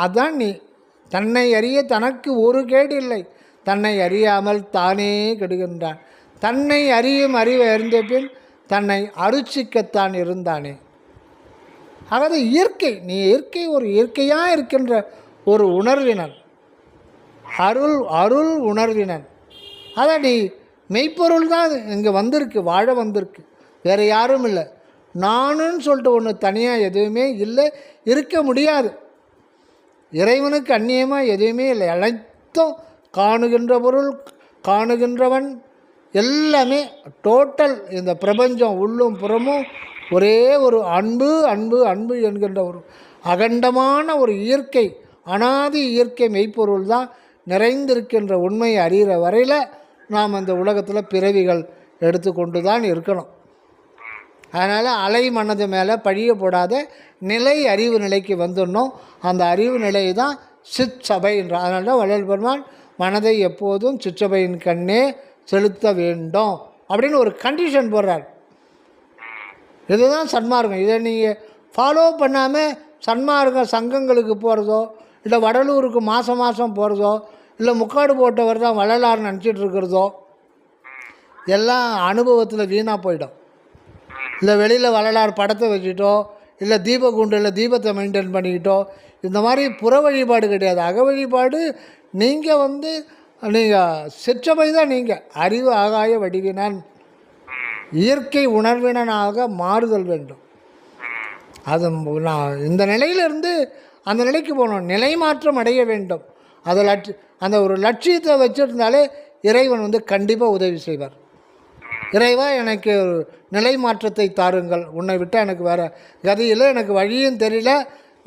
அதான் நீ. தன்னை அறிய தனக்கு ஒரு கேடு இல்லை, தன்னை அறியாமல் தானே கெடுகின்றான். தன்னை அறியும் அறிவை அறிந்த பின் தன்னை அருச்சிக்கத்தான் இருந்தானே. அதாவது இயற்கை, நீ இயற்கை, ஒரு இயற்கையாக இருக்கின்ற ஒரு உணர்வினன், அருள் உணர்வினன். அதை நீ மெய்ப்பொருள் தான் இங்கே வந்திருக்கு, வாழ வந்திருக்கு, வேறு யாரும் இல்லை. நானுன்னு சொல்லிட்டு ஒன்று தனியாக எதுவுமே இல்லை, இருக்க முடியாது. இறைவனுக்கு அந்நியமாக எதுவுமே இல்லை. அனைத்தும் காணுகின்ற பொருள், காணுகின்றவன், எல்லாமே டோட்டல். இந்த பிரபஞ்சம் உள்ளும் புறமும் ஒரே ஒரு அன்பு அன்பு அன்பு என்கின்ற ஒரு அகண்டமான ஒரு இயற்கை, அனாதி இயற்கை மெய்ப்பொருள் தான் நிறைந்திருக்கின்ற உண்மையை அறிகிற வரையில் நாம் அந்த உலகத்தில் பிறவிகள் எடுத்துக்கொண்டு தான் இருக்கணும். அதனால் அலை மனது மேலே பழிய போடாத நிலை அறிவு நிலைக்கு வந்துடணும். அந்த அறிவு நிலை தான் சிற்சபைன்ற. அதனால தான் வள்ளல் பெருமான் மனதை எப்போதும் சிற்றபையின் கண்ணே செலுத்த வேண்டும் அப்படின்னு ஒரு கண்டிஷன் போடுறார். இதுதான் சன்மார்க்கம். இதை நீங்கள் ஃபாலோ பண்ணாமல் சன்மார்க்க சங்கங்களுக்கு போகிறதோ, இல்லை வடலூருக்கு மாதம் போகிறதோ, இல்லை முக்காடு போட்டவர் தான் வள்ளலார் நினச்சிட்டு இருக்கிறதோ எல்லாம் அனுபவத்தில் வீணாக போயிடும். இல்லை வெளியில் வள்ளலார் படத்தை வச்சுட்டோ, இல்லை தீபகுண்டில் தீபத்தை மெயின்டைன் பண்ணிக்கிட்டோ, இந்த மாதிரி புற வழிபாடு கிடையாது. அக வழிபாடு. நீங்கள் நீங்கள் சிற்றபை தான். நீங்கள் அறிவு ஆகாய வடிவினன், இயற்கை உணர்வினனாக மாறுதல் வேண்டும். அது நான் இந்த நிலையிலிருந்து அந்த நிலைக்கு போகணும், நிலை மாற்றம் அடைய வேண்டும். அதை அந்த ஒரு லட்சியத்தை வச்சுருந்தாலே இறைவன் கண்டிப்பாக உதவி செய்வார். இறைவா எனக்கு ஒரு நிலை மாற்றத்தை தாருங்கள், உன்னை விட்டால் எனக்கு வேறு கதியில், எனக்கு வழியும் தெரியல.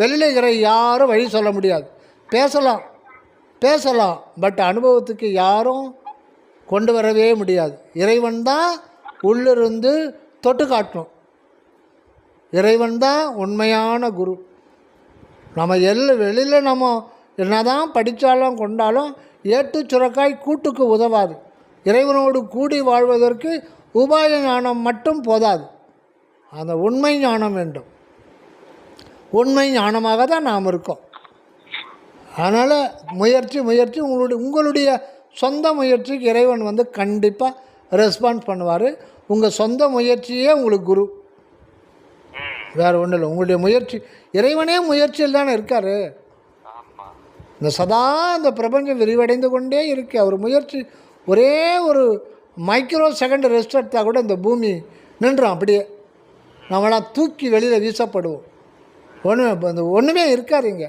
வெளியில் இருக்கிற யாரும் வழி சொல்ல முடியாது. பேசலாம், பட் அனுபவத்துக்கு யாரும் கொண்டு வரவே முடியாது. இறைவன் தான் உள்ளிருந்து தொட்டு காட்டணும். இறைவன் தான் உண்மையான குரு. நம்ம வெளியில் நம்ம என்ன தான் படித்தாலும் கொண்டாலும் ஏட்டு சுரக்காய் கூட்டுக்கு உதவாது. இறைவனோடு கூடி வாழ்வதற்கு உபாய ஞானம் மட்டும் போதாது, அந்த உண்மை ஞானம் வேண்டும். உண்மை ஞானமாக தான் நாம் இருக்கோம். அதனால் முயற்சி உங்களுடைய சொந்த முயற்சிக்கு இறைவன் கண்டிப்பாக ரெஸ்பான்ஸ் பண்ணுவார். உங்கள் சொந்த முயற்சியே உங்களுக்கு குரு, வேறு ஒன்றும் இல்லை. உங்களுடைய முயற்சி, இறைவனே முயற்சியில் தானே இருக்கார். இந்த சதா இந்த பிரபஞ்சம் விரிவடைந்து கொண்டே இருக்கு. அவர் முயற்சி ஒரே ஒரு மைக்ரோ செகண்ட் ரெஸ்ட் எடுத்தால் கூட இந்த பூமி நின்றோம். அப்படியே நம்மளாம் தூக்கி வெளியில் வீசப்படுவோம். ஒன்றுமே இருக்காது, இங்கே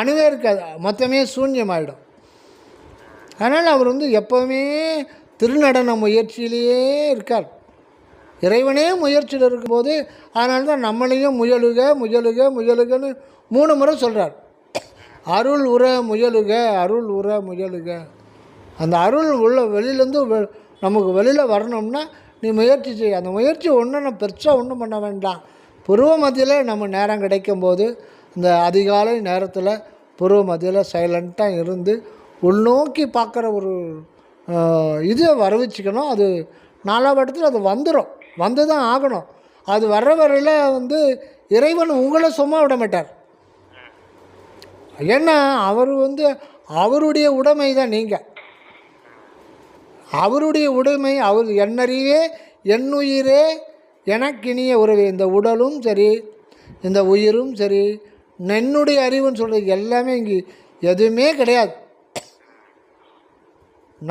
அணுவே இருக்காது, மொத்தமே சூன்யமாயிடும். அதனால் அவர் எப்போவுமே திருநடன முயற்சியிலேயே இருக்கார். இறைவனே முயற்சியில் இருக்கும்போது அதனால தான் நம்மளையும் முயலுகன்னு 3 முறை சொல்கிறார். அருள் உற முயலுக. அந்த அருள் வெளியிலேருந்து நமக்கு வெளியில் வரணும்னா நீ முயற்சி செய். அந்த முயற்சி ஒன்றும் பெருசாக ஒன்றும் பண்ண வேண்டாம். புருவ மத்தியில் நம்ம நேரம் கிடைக்கும்போது, இந்த அதிகாலை நேரத்தில் புருவ மத்தியில் சைலண்ட்டாக இருந்து உள்நோக்கி பார்க்குற ஒரு இதை வரவச்சுக்கணும். அது 4ஆம் இடத்துல அது வந்து தான் ஆகணும். அது வர்ற வரையில் இறைவன் உங்களை சும்மா விட மாட்டார். ஏன்னா அவர் அவருடைய உடைமை தான் நீங்கள். அவருடைய உடைமை, அவர் என்னறிவே என்னுயிரே எனக்கினிய உறவு. இந்த உடலும் சரி, இந்த உயிரும் சரி, என்னுடைய அறிவுன்னு சொல்கிறது எல்லாமே இங்கே எதுவுமே கிடையாது.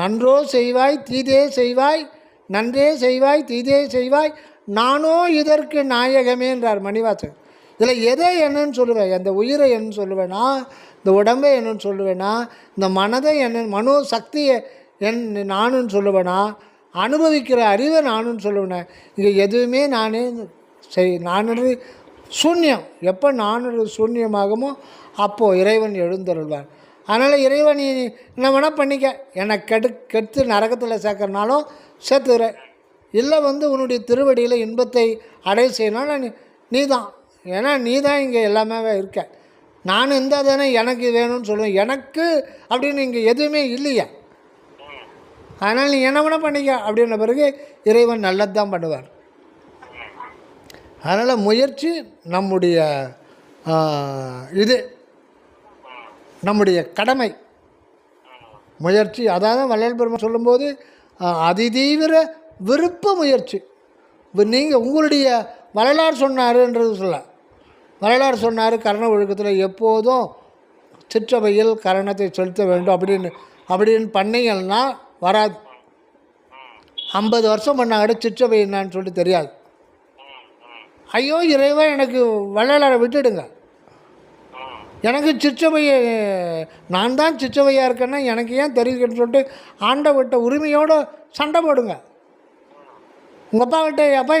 நன்றோ செய்வாய் தீதே செய்வாய், நன்றே செய்வாய் தீதே செய்வாய், நானோ இதற்கு நாயகமேன்றார் மணிவாசகர். இதில் எதை என்னன்னு சொல்லுவேன்? அந்த உயிரை என்னன்னு சொல்லுவேன்னா, இந்த உடம்பை என்னன்னு சொல்லுவேன்னா, இந்த மனதை என்ன மனோ சக்தியை நானுன்னு சொல்லுவேனா, அனுபவிக்கிற அறிவை நானுன்னு சொல்லுவேனே. இங்கே எதுவுமே நானே நானது சூன்யம். எப்போ நானது சூன்யமாகுமோ அப்போது இறைவன் எழுந்தருள்வார். அதனால் இறைவன் நீ என்ன வேணால் பண்ணிக்க, என்னை கெடுத்து நரகத்தில் சேர்க்கறனாலும் சேர்த்துக்கிறேன், இல்லை உன்னுடைய திருவடியில் இன்பத்தை அடைய செய்யணும் நீ தான். ஏன்னா நீ தான் இங்கே எல்லாமே இருக்க. நான் இருந்தால் தானே எனக்கு வேணும்னு சொல்லுவேன். எனக்கு அப்படின்னு இங்கே எதுவுமே இல்லையா. அதனால் நீ என்ன வேணால் பண்ணிக்க அப்படின்ற பிறகு இறைவன் நல்லது தான் பண்ணுவார். அதனால் முயற்சி நம்முடைய இது நம்முடைய கடமை. முயற்சி அதாவது வள்ளல் பெருமான் சொல்லும்போது அதிதீவிர விருப்ப முயற்சி. நீங்கள் உங்களுடைய வரலாறு சொன்னாருன்றது சொல்ல, வரலாறு சொன்னார் கரண ஒழுக்கத்தில் எப்போதும் சிற்றவையில் கரணத்தை செலுத்த வேண்டும் அப்படின்னு பண்ணீங்கன்னா வராது. 50 வருஷம் பண்ணாங்க சிற்றவை என்னான்னு சொல்லிட்டு தெரியாது. ஐயோ இறைவா எனக்கு வள்ளலாரை விட்டுடுங்க, எனக்கு சிற்றவையை நான் தான் சிற்றவையாக இருக்கேன்னா எனக்கு ஏன் தெரியுதுன்னு சொல்லிட்டு ஆண்டவட்ட உரிமையோடு சண்டை போடுங்க. உங்கள் அப்பா கிட்ட அப்பா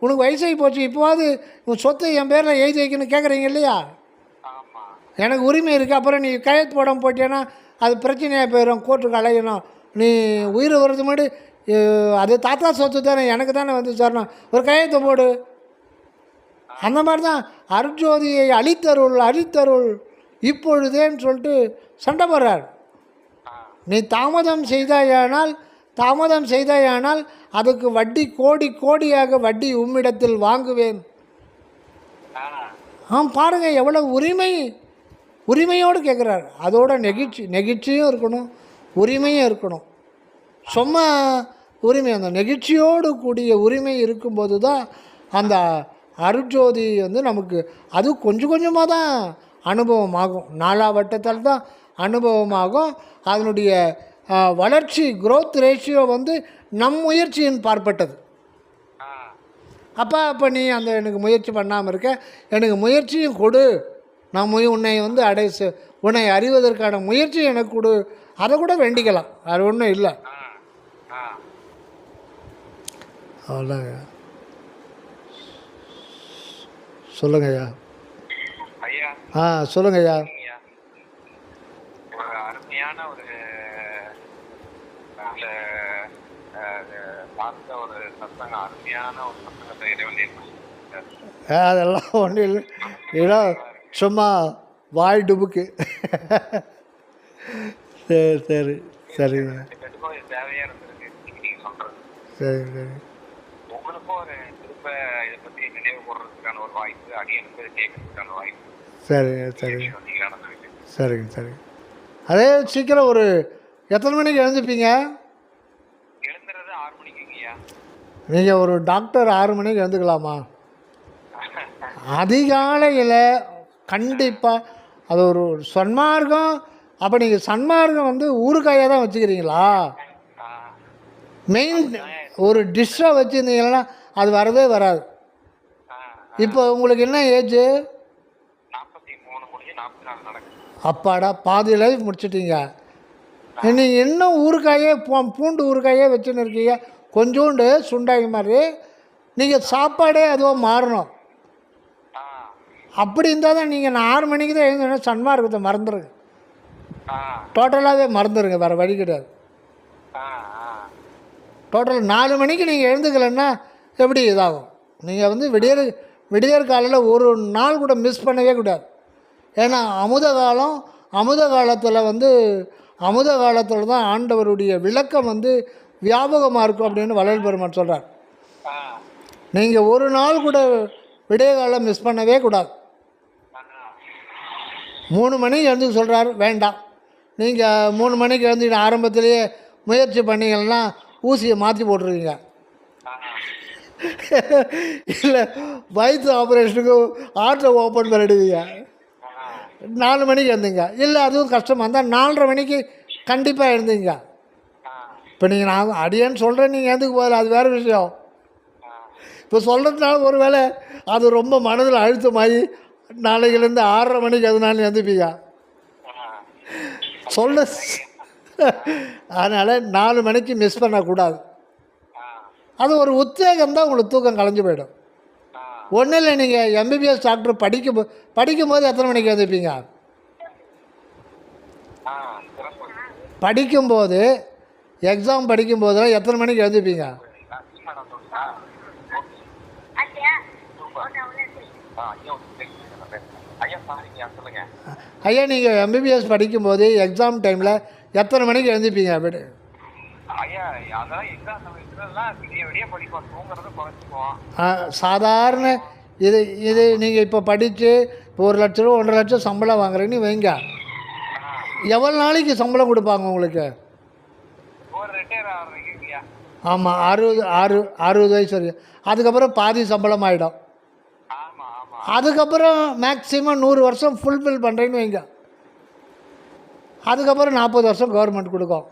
உனக்கு வயசாகி போச்சு, இப்போவாது உன் சொத்தை என் பேரில் எழுதி வைக்கணும்னு கேட்குறீங்க இல்லையா? எனக்கு உரிமை இருக்குது. அப்புறம் நீ கையெழுத்து போடாமல் போட்டேன்னா அது பிரச்சனையாக போயிடும், கோர்ட்டுக்கு அலையணும். நீ உயிர் வர்றது முன்னாடி அது தாத்தா சொத்து தானே, எனக்கு தானே சேரணும், ஒரு கையெழுத்து போடு. அந்த மாதிரி தான் அருட்ஜோதியை அழித்தருள் இப்பொழுதேன்னு சொல்லிட்டு சண்டை போடுறார். நீ தாமதம் செய்தாயானால் அதுக்கு வட்டி கோடியாக வட்டி உம்மிடத்தில் வாங்குவேன். பாருங்கள் எவ்வளோ உரிமையோடு கேட்குறாரு. அதோட நெகிழ்ச்சியும் இருக்கணும், உரிமையும் இருக்கணும். சும்மா உரிமை, அந்த நெகிழ்ச்சியோடு கூடிய உரிமை இருக்கும்போது தான் அந்த அருட்ஜோதி நமக்கு அது கொஞ்சம் கொஞ்சமாக தான் அனுபவமாகும். 4ஆம் வட்டத்தில் தான் அனுபவமாகும். அதனுடைய வளர்ச்சி growth ரேஷியோ நம் முயற்சியின் பார்ப்பட்டது. அப்போ நீ எனக்கு முயற்சி பண்ணாமல் இருக்க, எனக்கு முயற்சியும் கொடு, நான் உன்னை உன்னை அறிவதற்கான முயற்சி எனக்கு கொடு, அதை கூட வேண்டிக்கலாம், அது ஒன்றும் இல்லை. அவ்வளோங்க. சொல்லுங்க ஐயா. சொல்லுங்க ஐயா. ஒரு அருமையான ஒரு பார்த்த ஒரு சத்தங்க, அருமையான ஒரு சத்தத்தை இறைவன் அதெல்லாம் ஒன்றும் இல்லை, ஏன்னா சும்மா வாய் டுபுக்கு. சரி சரிங்க. தேவையா இருந்திருக்கு நீங்க சொல்றது. சரி உங்களுக்கும் ஒரு திருப்ப இதை பத்தி நினைவு கூறதுக்கான ஒரு வாய்ப்பு, அடியனுக்கு கேட்கறதுக்கான வாய்ப்பு. சரிங்க. அதே சீக்கிரம் ஒரு எத்தனை மணிக்கு எழுந்துப்பீங்க? எழுந்துறது 6 மணிக்குங்கய்யா. நீங்கள் ஒரு டாக்டர் 6 மணிக்கு எழுந்துக்கலாமா? அதிகாலையில் கண்டிப்பாக அது ஒரு சன்மார்க்கம். அப்போ நீங்கள் சன்மார்க்கம் ஊறுகாயாக தான் வச்சுக்கிறீங்களா? மெயின் ஒரு டிஷ்ஷாக வச்சுருந்தீங்கன்னா அது வரவே வராது. இப்போ உங்களுக்கு என்ன ஏஜ்? 43 முடிஞ்சு 44 நடக்குது. அப்பாடா, பாதி லைஃப் முடிச்சிட்டீங்க. நீங்கள் இன்னும் ஊறுகாயே பூண்டு ஊறுகாயே வச்சுன்னு இருக்கீங்க, கொஞ்சோண்டு சுண்டாகி மாதிரி. நீங்கள் சாப்பாடே அதுவும் மாறணும். அப்படி இருந்தால் தான் நீங்கள் 6 மணிக்கு தான் எழுந்தோன்னா சன்மார்க்கத்தை மறந்துடுங்க, டோட்டலாகவே மறந்துடுங்க, வேறு வழி கிடையாது. டோட்டல் 4 மணிக்கு நீங்கள் எழுந்துக்கலைன்னா எப்படி இதாகும்? நீங்கள் விடியற் காலையில் ஒரு நாள் கூட மிஸ் பண்ணவே கூடாது. ஏன்னா அமுத காலத்தில் தான் ஆண்டவருடைய விளக்கம் வியாபகமாக இருக்கும் அப்படின்னு வள்ளல் பெருமான் சொல்கிறார். நீங்கள் ஒரு நாள் கூட விடிய காலம் மிஸ் பண்ணவே கூடாது. 3 மணிக்கு எழுந்து சொல்கிறார், வேண்டாம். நீங்கள் 3 மணிக்கு எழுந்து ஆரம்பத்திலேயே முயற்சி பண்ணிங்கன்னா ஊசியை மாற்றி போட்டுருவீங்க. இல்லை வயிற்று ஆப்ரேஷனுக்கு ஆட்டோ ஓப்பன் பண்ணிடுவீங்க, 4 மணிக்கு இருந்தீங்க. இல்லை அதுவும் கஷ்டமாக இருந்தால் 4:30 மணிக்கு கண்டிப்பாக இருந்தீங்க. இப்போ நீங்கள் நான் அடியேன்னு சொல்கிறேன், நீங்கள் எதுக்கு போகல, அது வேறு விஷயம். இப்போ சொல்கிறதுனால ஒரு வேளை அது ரொம்ப மனதில் அழுத்தமாகி நாளைக்குலேருந்து 6:30 மணிக்கு எதுனாலும் எழுந்துப்பீங்க சொல்ல. அதனால் 4 மணிக்கு மிஸ் பண்ணக்கூடாது. அது ஒரு உத்வேகம் தான், உங்களுக்கு தூக்கம் கலைஞ்சு போயிடும். ஒன்றும் இல்லை, நீங்கள் எம்பிபிஎஸ் டாக்டர் படிக்கும்போது எத்தனை மணிக்கு எழுந்துப்பீங்க? படிக்கும்போது, எக்ஸாம் படிக்கும்போதெல்லாம் எத்தனை மணிக்கு எழுந்துப்பீங்க? ஐயா நீங்கள் எம்பிபிஎஸ் படிக்கும்போது எக்ஸாம் டைமில் எத்தனை மணிக்கு எழுந்துப்பீங்க? அப்படி சாதாரண இது இது நீங்கள் இப்போ படித்து இப்போ 1 லட்ச ரூபா 1.5 லட்சம் சம்பளம் வாங்குறீங்கன்னு வைங்க, எவ்வளோ நாளைக்கு சம்பளம் கொடுப்பாங்க உங்களுக்கு? ஆமாம், 60 வயசு வரைக்கும். அதுக்கப்புறம் பாதி சம்பளம் ஆகிடும். அதுக்கப்புறம் மேக்ஸிமம் 100 வருஷம் ஃபுல்ஃபில் பண்ணுறேன்னு வைங்க, அதுக்கப்புறம் 40 வருஷம் கவர்மெண்ட் கொடுக்கும்.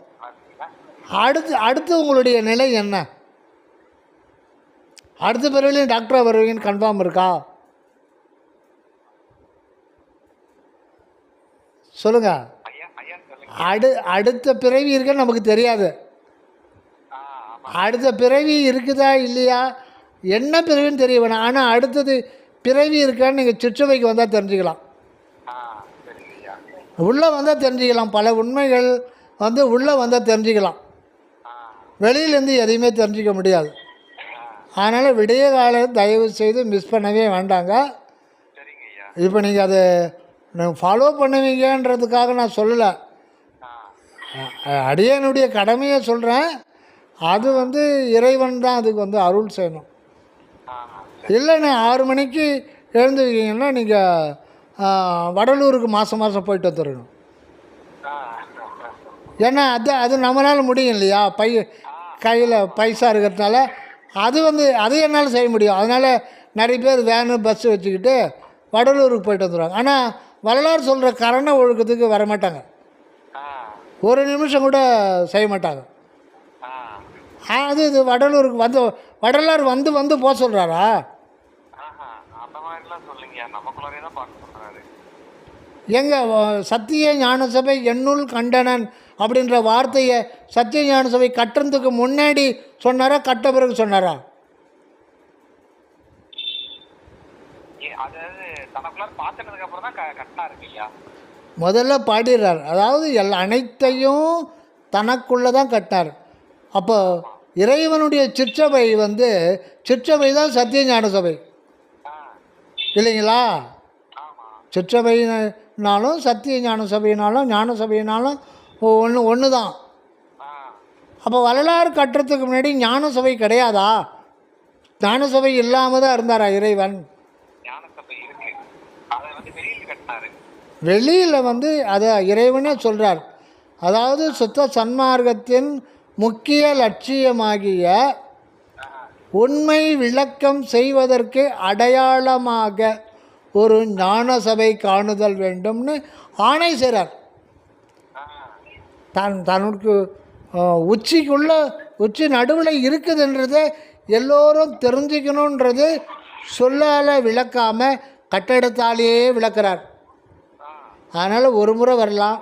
அடுத்து உங்களுடைய நிலை என்ன? அடுத்த பிறவிலையும் டாக்டராக வருவீங்கன்னு கன்ஃபார்ம் இருக்கா? சொல்லுங்கள். அடுத்த பிறவி இருக்குன்னு நமக்கு தெரியாது. அடுத்த பிறவி இருக்குதா இல்லையா, என்ன பிறவின்னு தெரிய வேணாம். ஆனால் அடுத்தது பிறவி இருக்கான்னு நீங்கள் சிற்றவைக்கு வந்தால் தெரிஞ்சுக்கலாம், உள்ளே வந்தால் தெரிஞ்சுக்கலாம். பல உண்மைகள் உள்ளே வந்தால் தெரிஞ்சுக்கலாம், வெளியிலேருந்து எதையுமே தெரிஞ்சிக்க முடியாது. அதனால் விடிய காலம் தயவு செய்து மிஸ் பண்ணவே வேண்டாங்க. இப்போ நீங்கள் அதை ஃபாலோ பண்ணுவீங்கன்றதுக்காக நான் சொல்லலை, அடியனுடைய கடமையை சொல்கிறேன். அது இறைவன் தான் அதுக்கு அருள் செய்யணும். இல்லைண்ணே 6 மணிக்கு எழுந்துக்கிங்கன்னா நீங்கள் வடலூருக்கு மாதம் போயிட்டு வந்துடணும். ஏன்னா அது நம்மளால் முடியும் இல்லையா, கையில் பைசா இருக்கிறதுனால அது என்னால் செய்ய முடியும். அதனால் நிறைய பேர் வேனு பஸ்ஸு வச்சுக்கிட்டு வடலூருக்கு போயிட்டு வந்துடுவாங்க. ஆனால் வரலாறு சொல்கிற கரண ஒழுக்கத்துக்கு வரமாட்டாங்க, 1 நிமிஷம் கூட செய்ய மாட்டாங்க. இது வடலூருக்கு வடலாறு வந்து போக சொல்கிறாரா? எங்க சத்திய ஞான சபை என்னுள் கண்டனன் அப்படின்ற வார்த்தையை சத்திய ஞான சபை கட்டுறதுக்கு முன்னாடி சொன்னாரா, கட்ட பிறகு சொன்னாரா? முதல்ல பாடிடுறார். அதாவது அனைத்தையும் தனக்குள்ளே தான் கட்டார். அப்போ இறைவனுடைய சிற்றபை சிற்றபை தான் சத்திய ஞான சபை இல்லைங்களா? சிற்றபைனாலும் சத்திய ஞான சபையினாலும் ஞான சபையினாலும் ஒன்று தான். அப்போ வரலாறு கட்டுறதுக்கு முன்னாடி ஞான சபை கிடையாதா? ஞான சபை இல்லாமல் தான் இருந்தாரா இறைவன்? வெளியில் அதை இறைவனே சொல்கிறார். அதாவது சுத்த சன்மார்க்கத்தின் முக்கிய லட்சியமாகிய உண்மை விளக்கம் செய்வதற்கு அடையாளமாக ஒரு ஞான சபை காணுதல் வேண்டும்னு ஆணை செய்கிறார். தனக்கு உச்சி நடுவில் இருக்குதுன்றதை எல்லோரும் தெரிஞ்சுக்கணுன்றது சொல்லால் விளக்காமல் கட்டடத்தாலேயே விளக்குறார். அதனால் 1 முறை வரலாம்,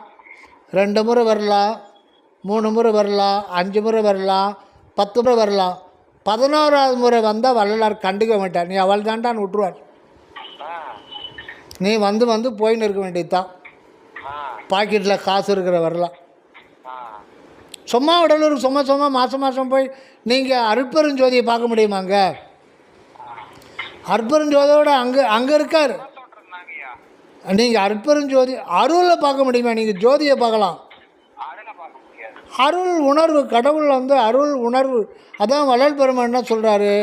2 முறை வரலாம், 3 முறை வரலாம், 5 முறை வரலாம், 10 முறை வரலாம். 11ஆவது முறை வந்தால் வரலாறு கண்டுக்க மாட்டார். நீ அவள் தாண்டான்னு விட்டுருவார். நீ வந்து போயின்னு இருக்க வேண்டியது தான். பாக்கெட்டில் காசு இருக்கிற வரலாம். சும்மா உடலூருக்கு சும்மா மாதம் போய் நீங்கள் அருட்பெருஞ்சோதியை பார்க்க முடியுமாங்க? அருட்பெருஞ்சோதியோட அங்கே இருக்கார். நீங்கள் அருட்பெருஞ்சோதி அருளில் பார்க்க முடியுமா? நீங்கள் ஜோதியை பார்க்கலாம். அருள் உணர்வு, கடவுள் அருள் உணர்வு. அதான் வள்ளல் பெருமான் என்ன சொல்கிறாரு,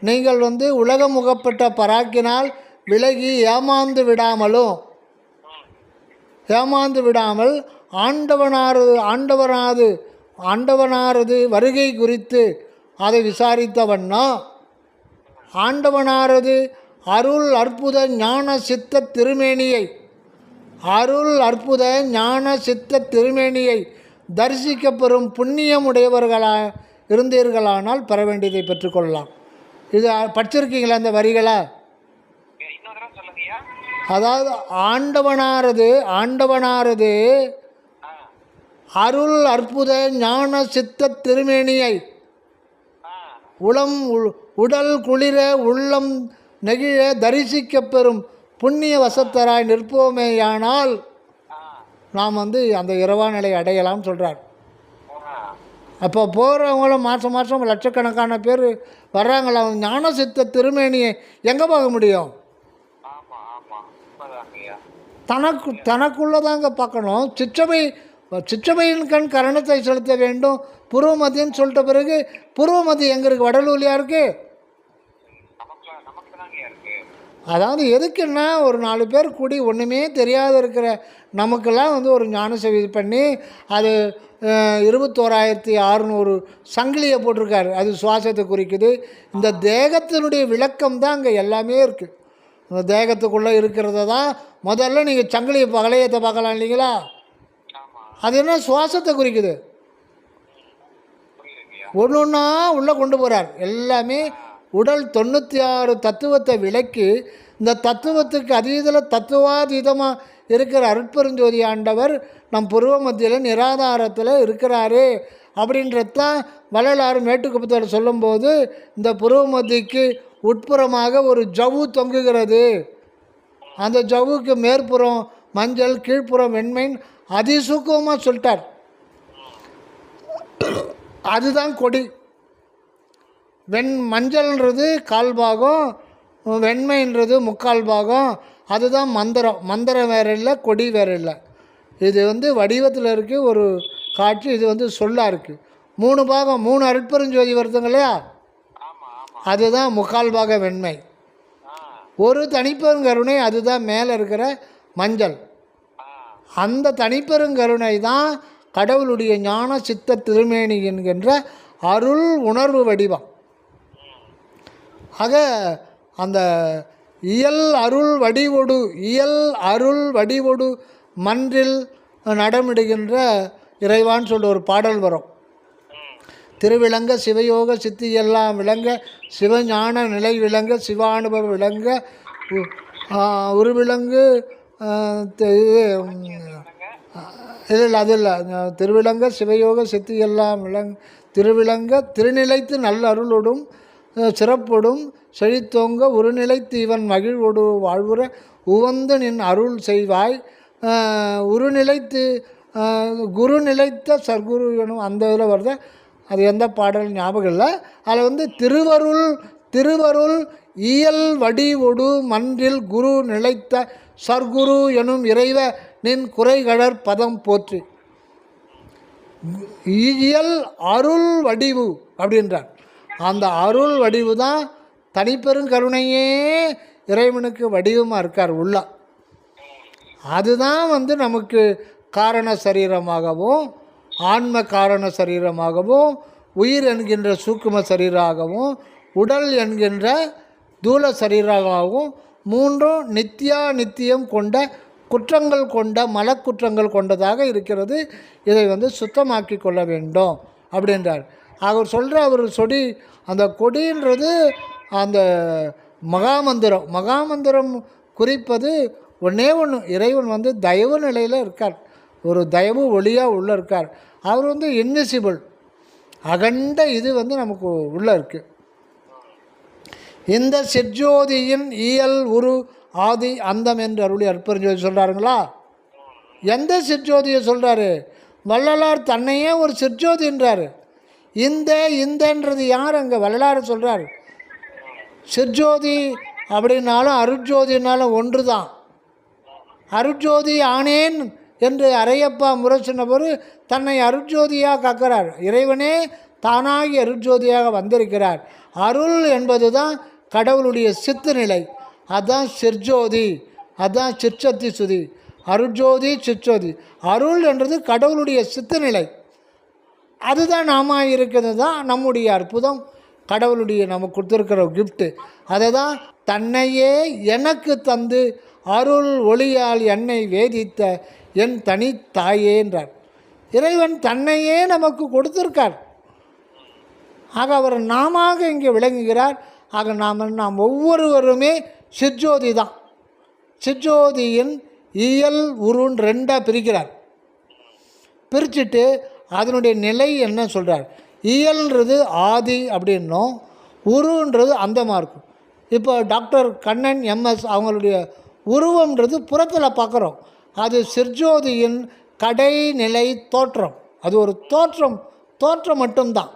நீங்கள் உலகம் முகப்பட்ட பராக்கினால் விலகி ஏமாந்து விடாமல் ஆண்டவனாரது வருகை குறித்து அதை விசாரித்தவண்ணா ஆண்டவனாரது அருள் அற்புத ஞான சித்த திருமேனியை அருள் அற்புத ஞான சித்த திருமேனியை தரிசிக்கப்பெறும் புண்ணியமுடையவர்களா இருந்தீர்களானால் பெற வேண்டியதை பெற்றுக்கொள்ளலாம். இது படிச்சிருக்கீங்களா இந்த வரிகளை? இன்னொரு தடவை சொல்லுங்கய்யா. அதாவது ஆண்டவனாரது அருள் அற்புத ஞான சித்த திருமேனியை உடல் குளிர உள்ளம் நெகிழ தரிசிக்கப்பெறும் புண்ணிய வசத்தராய் நிற்போமேயானால் நாம் அந்த இரவா நிலை அடையலாம்னு சொல்கிறார். அப்போ போகிறவங்களும் மாதம் மாதம் லட்சக்கணக்கான பேர் வர்றாங்களா, ஞான சித்த திருமேனியை எங்கே பார்க்க முடியும்? தனக்குள்ளே தாங்க பார்க்கணும். சிற்றபையின் கண் கரணத்தை செலுத்த வேண்டும். புருவமத்தின்னு சொல்லிட்ட பிறகு புருவமத்தி எங்கே இருக்குது? வடலூர்லையா இருக்குது? அதாவது எதுக்குன்னா ஒரு 4 பேர் கூடி ஒன்றுமே தெரியாத இருக்கிற நமக்கெல்லாம் ஒரு ஞான சேவை பண்ணி அது 21,600 சங்கிலியை போட்டிருக்காரு. அது சுவாசத்தை குறிக்குது. இந்த தேகத்தினுடைய விளக்கம் தான் அங்கே எல்லாமே இருக்குது. இந்த தேகத்துக்குள்ளே இருக்கிறத தான் முதல்ல நீங்கள் சங்கிலியை பகலையத்தை பார்க்கலாம் இல்லைங்களா? அது என்ன சுவாசத்தை குறிக்குது. ஒன்று ஒன்றா உள்ளே கொண்டு போகிறார். எல்லாமே உடல் 96 தத்துவத்தை விளக்கி இந்த தத்துவத்துக்கு அதீதில் தத்துவாதீதமாக இருக்கிற அருட்பெருஞ்சோதி ஆண்டவர் நம் புருவ மத்தியில் நிராதாரத்தில் இருக்கிறாரு அப்படின்றதான் வள்ளலார் மேட்டுக்குப்பத்தில் சொல்லும்போது இந்த புருவ மத்திக்கு உட்புறமாக ஒரு ஜவ்வு தொங்குகிறது. அந்த ஜவ்வுக்கு மேற்புறம் மஞ்சள், கீழ்ப்புறம் வெண்மைன்னு அதிசூக்கமாக சொல்லிட்டார். அதுதான் கொடி. மஞ்சள்ன்றது 1/4 பாகம், வெண்மைன்றது 3/4 பாகம். அதுதான் மந்திரம். மந்திரம் வேறு இல்லை, கொடி வேறு இல்லை. இது வடிவத்தில் இருக்குது ஒரு காட்சி. இது சொல்லாக இருக்குது. 3 பாகம், 3 அருட்பெருஞ்சோதி வருதுங்க இல்லையா? அதுதான் 3/4 பாகம் வெண்மை. ஒரு தனிப்பெருங்கருணை, அதுதான் மேலே இருக்கிற மஞ்சள். அந்த தனிப்பெருங்கருணை தான் கடவுளுடைய ஞான சித்த திருமேனி என்கின்ற அருள் உணர்வு வடிவம். ஆக அந்த இயல் அருள் வடிவொடு மன்றில் நடமிடுகின்ற இறைவான்னு சொல்லிட்டு ஒரு பாடல் வரும். திருவிளங்க சிவயோக சித்தி எல்லாம் விளங்க சிவஞான நிலை விளங்க சிவானுபவ விளங்க உருவிலங்கு இல்லை அது இல்லை. திருவிளங்க சிவயோக சித்தி எல்லாம் திருவிளங்க திருநிலைத்து நல்ல அருளோடும் சிறப்பொடும் செழித்தோங்க உருநிலைத்து இவன் மகிழ்வொடு வாழ்வுற உவந்து நின் அருள் செய்வாய் உருநிலைத்து குரு நிலைத்த சர்க்குரு எனும் அந்த இதில் வருது. அது எந்த பாடல் ஞாபகம் இல்லை. அதில் திருவருள் இயல் வடிவொடு மன்றில் குரு நிலைத்த சர்க்குரு எனும் இறைவ நின் குறைகடற் பதம் போற்றி. இயல் அருள் வடிவு அப்படின்றார். அந்த அருள் வடிவு தான் தனிப்பெருங்கருணையே இறைவனுக்கு வடிவமாக இருக்கார் உள்ள. அதுதான் நமக்கு காரண சரீரமாகவும் ஆன்ம காரண சரீரமாகவும் உயிர் என்கின்ற சூக்கும சரீரமாகவும் உடல் என்கின்ற தூல சரீரமாகவும் மூன்றும் நித்தியம் கொண்ட குற்றங்கள் கொண்ட மலக்குற்றங்கள் கொண்டதாக இருக்கிறது. இதை சுத்தமாக்கி கொள்ள வேண்டும் அப்படின்றார். அவர் சொல்கிற அவர் அந்த கொடின்றது அந்த மகாமந்திரம் குறிப்பது ஒன்றே ஒன்று. இறைவன் தயவு நிலையில் இருக்கார். ஒரு தயவு ஒளியாக உள்ளே இருக்கார். அவர் இன்விசிபிள் அகண்ட இது நமக்கு உள்ளே இருக்குது. இந்த சிற்ஜோதியின் இயல் உரு ஆதி அந்தம் என்று அருளி அருட்பெருஞ்சோதி சொல்கிறாருங்களா? எந்த சிற்ஜோதியை சொல்கிறாரு? வள்ளலார் தன்னையே ஒரு சிற்ஜோதின்றார். இந்தன்றது யார்? அங்கே வள்ளலார் சொல்கிறார். சிற்ஜோதி அப்படின்னாலும் அருட்ஜோதினாலும் ஒன்று தான். அருட்ஜோதி ஆனேன் என்று அரையப்பா முறை சொன்னபோது தன்னை அருட்ஜோதியாக காக்கிறார். இறைவனே தானாகி அருட்ஜோதியாக வந்திருக்கிறார். அருள் என்பது தான் கடவுளுடைய சித்து நிலை. அதுதான் சிற்ஜோதி, அதுதான் சிற்சத்தி சுதி. அருட்ஜோதி சிற்ஜோதி. அருள் என்றது கடவுளுடைய சித்து நிலை. அதுதான் நாம இருக்கிறது தான் நம்முடைய அற்புதம். கடவுளுடைய நமக்கு கொடுத்துருக்கிற கிஃப்ட்டு. அதை தான் தன்னையே எனக்கு தந்து அருள் ஒளியால் என்னை வேதித்த என் தனித்தாயேன்றார். இறைவன் தன்னையே நமக்கு கொடுத்துருக்கார். ஆக அவர் நாம இங்கே விளங்குகிறார். ஆக நாம் ஒவ்வொருவருமே சிற்ஜோதி தான். சிற்ஜோதியின் இயல் உருன்னு ரெண்டாக பிரிக்கிறார். பிரிச்சுட்டு அதனுடைய நிலை என்ன சொல்கிறார். இயல்ன்றது ஆதி அப்படின்னும், உருன்றது அந்தமாக இருக்கும். இப்போ டாக்டர் கண்ணன் எம்எஸ் அவங்களுடைய உருவம்ன்றது புறத்தில் பார்க்குறோம். அது சிற்ஜோதியின் கடைநிலை தோற்றம். அது ஒரு தோற்றம் மட்டும்தான்.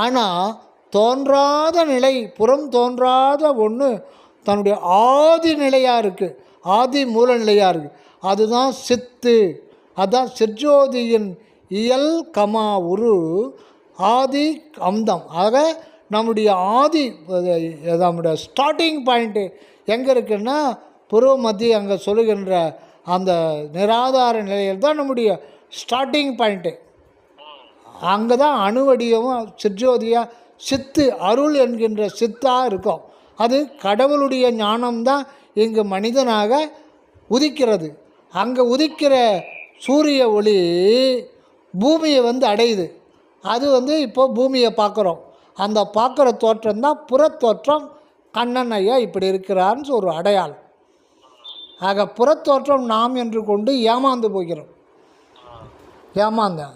ஆனால் தோன்றாத நிலை, புறம் தோன்றாத ஒன்று தன்னுடைய ஆதி நிலையாக இருக்குது, ஆதி மூல நிலையாக இருக்குது. அதுதான் சித்து. அதுதான் சிற்ஜோதியின் இயல் கமா உரு ஆதி அந்தம். ஆக நம்முடைய ஆதி, நம்முடைய ஸ்டார்டிங் பாயிண்ட்டு எங்கே இருக்குன்னா புருவ மத்திய அங்கே சொல்லுகின்ற அந்த நிராதார நிலையில் தான் நம்முடைய ஸ்டார்டிங் பாயிண்ட்டு. அங்கே தான் அணுவடியமும் சிற்ஜோதியாக சித்து அருள் என்கின்ற சித்தாக இருக்கும். அது கடவுளுடைய ஞானம்தான் இங்கு மனிதனாக உதிக்கிறது. அங்கே உதிக்கிற சூரிய ஒளி பூமியை அடையுது. அது இப்போ பூமியை பார்க்குறோம். அந்த பார்க்குற தோற்றம் தான் புறத்தோற்றம். கண்ணன் ஐயா இப்படி இருக்கிறான்னு ஒரு அடையாளம். ஆக புறத்தோற்றம் நாம் என்று கொண்டு ஏமாந்து போகிறோம். ஏமாந்தான்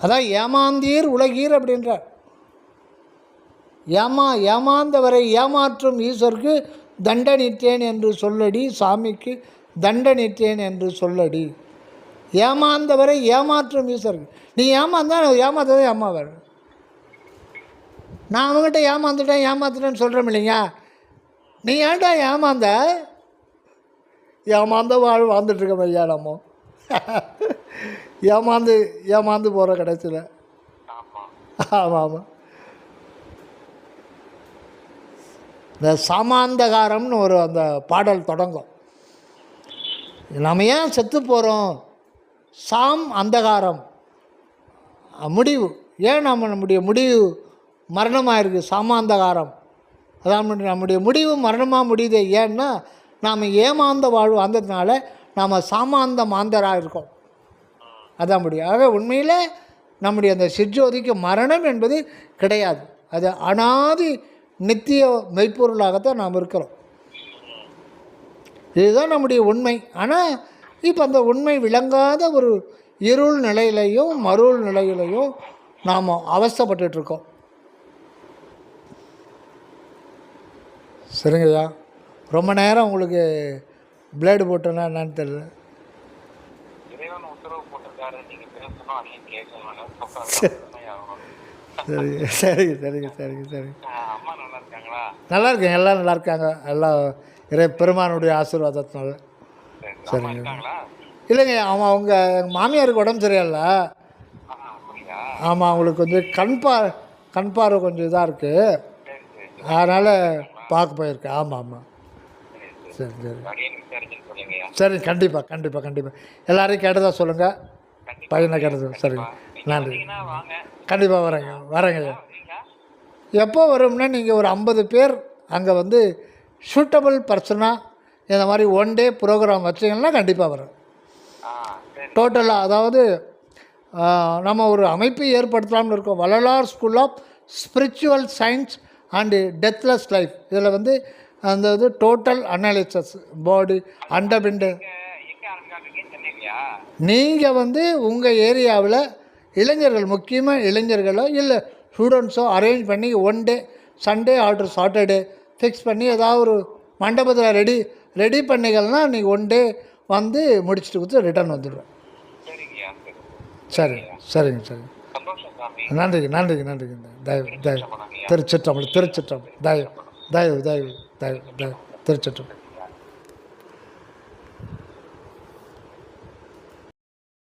அதான் ஏமாந்தீர் உலகீர் அப்படின்றார். ஏமாந்தவரை ஏமாற்றும் ஈஸ்வருக்கு தண்டனிட்டேன் என்று சொல்லடி, சாமிக்கு தண்டனிட்டேன் என்று சொல்லடி. ஏமாந்தவரை ஏமாற்றும் ஈஸ்வருக்கு. நீ ஏமாந்தா ஏமாத்ததே ஏமாவர். நான் அவங்ககிட்ட ஏமாத்துட்டேன்னு சொல்கிறேன் இல்லைங்க. நீ ஏன்டா ஏமாந்த வாழ்ந்துட்டுருக்க ஐயா. நம்ம ஏமாந்து போகிற கடைசியில். ஆமாம். இந்த சாமாந்தகாரம்னு ஒரு அந்த பாடல் தொடங்கும். நம்ம ஏன் செத்து போகிறோம்? சாம் அந்தகாரம், முடிவு. ஏன் நம்முடைய முடிவு மரணமாக இருக்குது? சாமாந்தகாரம். அதான் நம்முடைய முடிவு மரணமாக முடியுது. ஏன்னா நாம் ஏமாந்த வாழ்வு வந்ததுனால நாம் சாமாந்த மாந்தராக இருக்கோம். அதான் முடியும். ஆக உண்மையில் நம்முடைய அந்த சிற்ஜோதிக்கு மரணம் என்பது கிடையாது. அது அனாதி நித்திய மெய்ப்பொருளாகத்தான் நாம் இருக்கிறோம். இதுதான் நம்முடைய உண்மை. ஆனால் இப்போ அந்த உண்மை விளங்காத ஒரு இருள் நிலையிலையும் மருள் நிலையிலையும் நாம் அவஸ்தைப்பட்டுருக்கோம். சரிங்கய்யா, ரொம்ப நேரம் உங்களுக்கு பிளேடு போட்டோன்னா என்னன்னு தெரியல. சரிங்க. நல்லா இருக்கேன், எல்லாம் நல்லா இருக்காங்க. எல்லாம் இறை பெருமானுடைய ஆசீர்வாதத்தினால. சரிங்க. இல்லைங்க, அவங்க எங்கள் மாமியாருக்கு உடம்பு சரியில்லை. ஆமாம், அவங்களுக்கு கண் பார்வை கொஞ்சம் இதாக இருக்குது. அதனால் பார்க்க போயிருக்கேன். ஆமாம். சரி, கண்டிப்பாக எல்லோரையும் கேட்டதாக சொல்லுங்கள். பையனை கேட்டது. சரிங்க, நன்றி. கண்டிப்பாக வரேங்க. எப்போ வரும்னா நீங்கள் ஒரு 50 பேர் அங்கே சூட்டபிள் பர்சனாக இந்த மாதிரி ஒன் டே ப்ரோக்ராம் வச்சிங்கன்னா கண்டிப்பாக வரும். டோட்டலாக அதாவது நம்ம ஒரு அமைப்பை ஏற்படுத்தலாம்னு இருக்கோம். Vallalar school of spiritual science and deathless life. இதில் அந்த டோட்டல் அனாலிசிஸ் பாடி அண்டபிண்டு. நீங்கள் உங்கள் ஏரியாவில் இளைஞர்கள், முக்கியமாக இளைஞர்களோ இல்லை ஸ்டூடெண்ட்ஸோ அரேஞ்ச் பண்ணி one day Sunday order Saturday fix பண்ணி ஏதாவது ஒரு மண்டபத்தில் ரெடி பண்ணிக்கலன்னா நீங்கள் ஒன் டே முடிச்சுட்டு கொடுத்து ரிட்டர்ன் வந்துடுவேன். சரிங்க. நன்றிங்க. தயவு திருச்சிற்றம்பலம். தயவு திருச்சிற்றம்பலம்.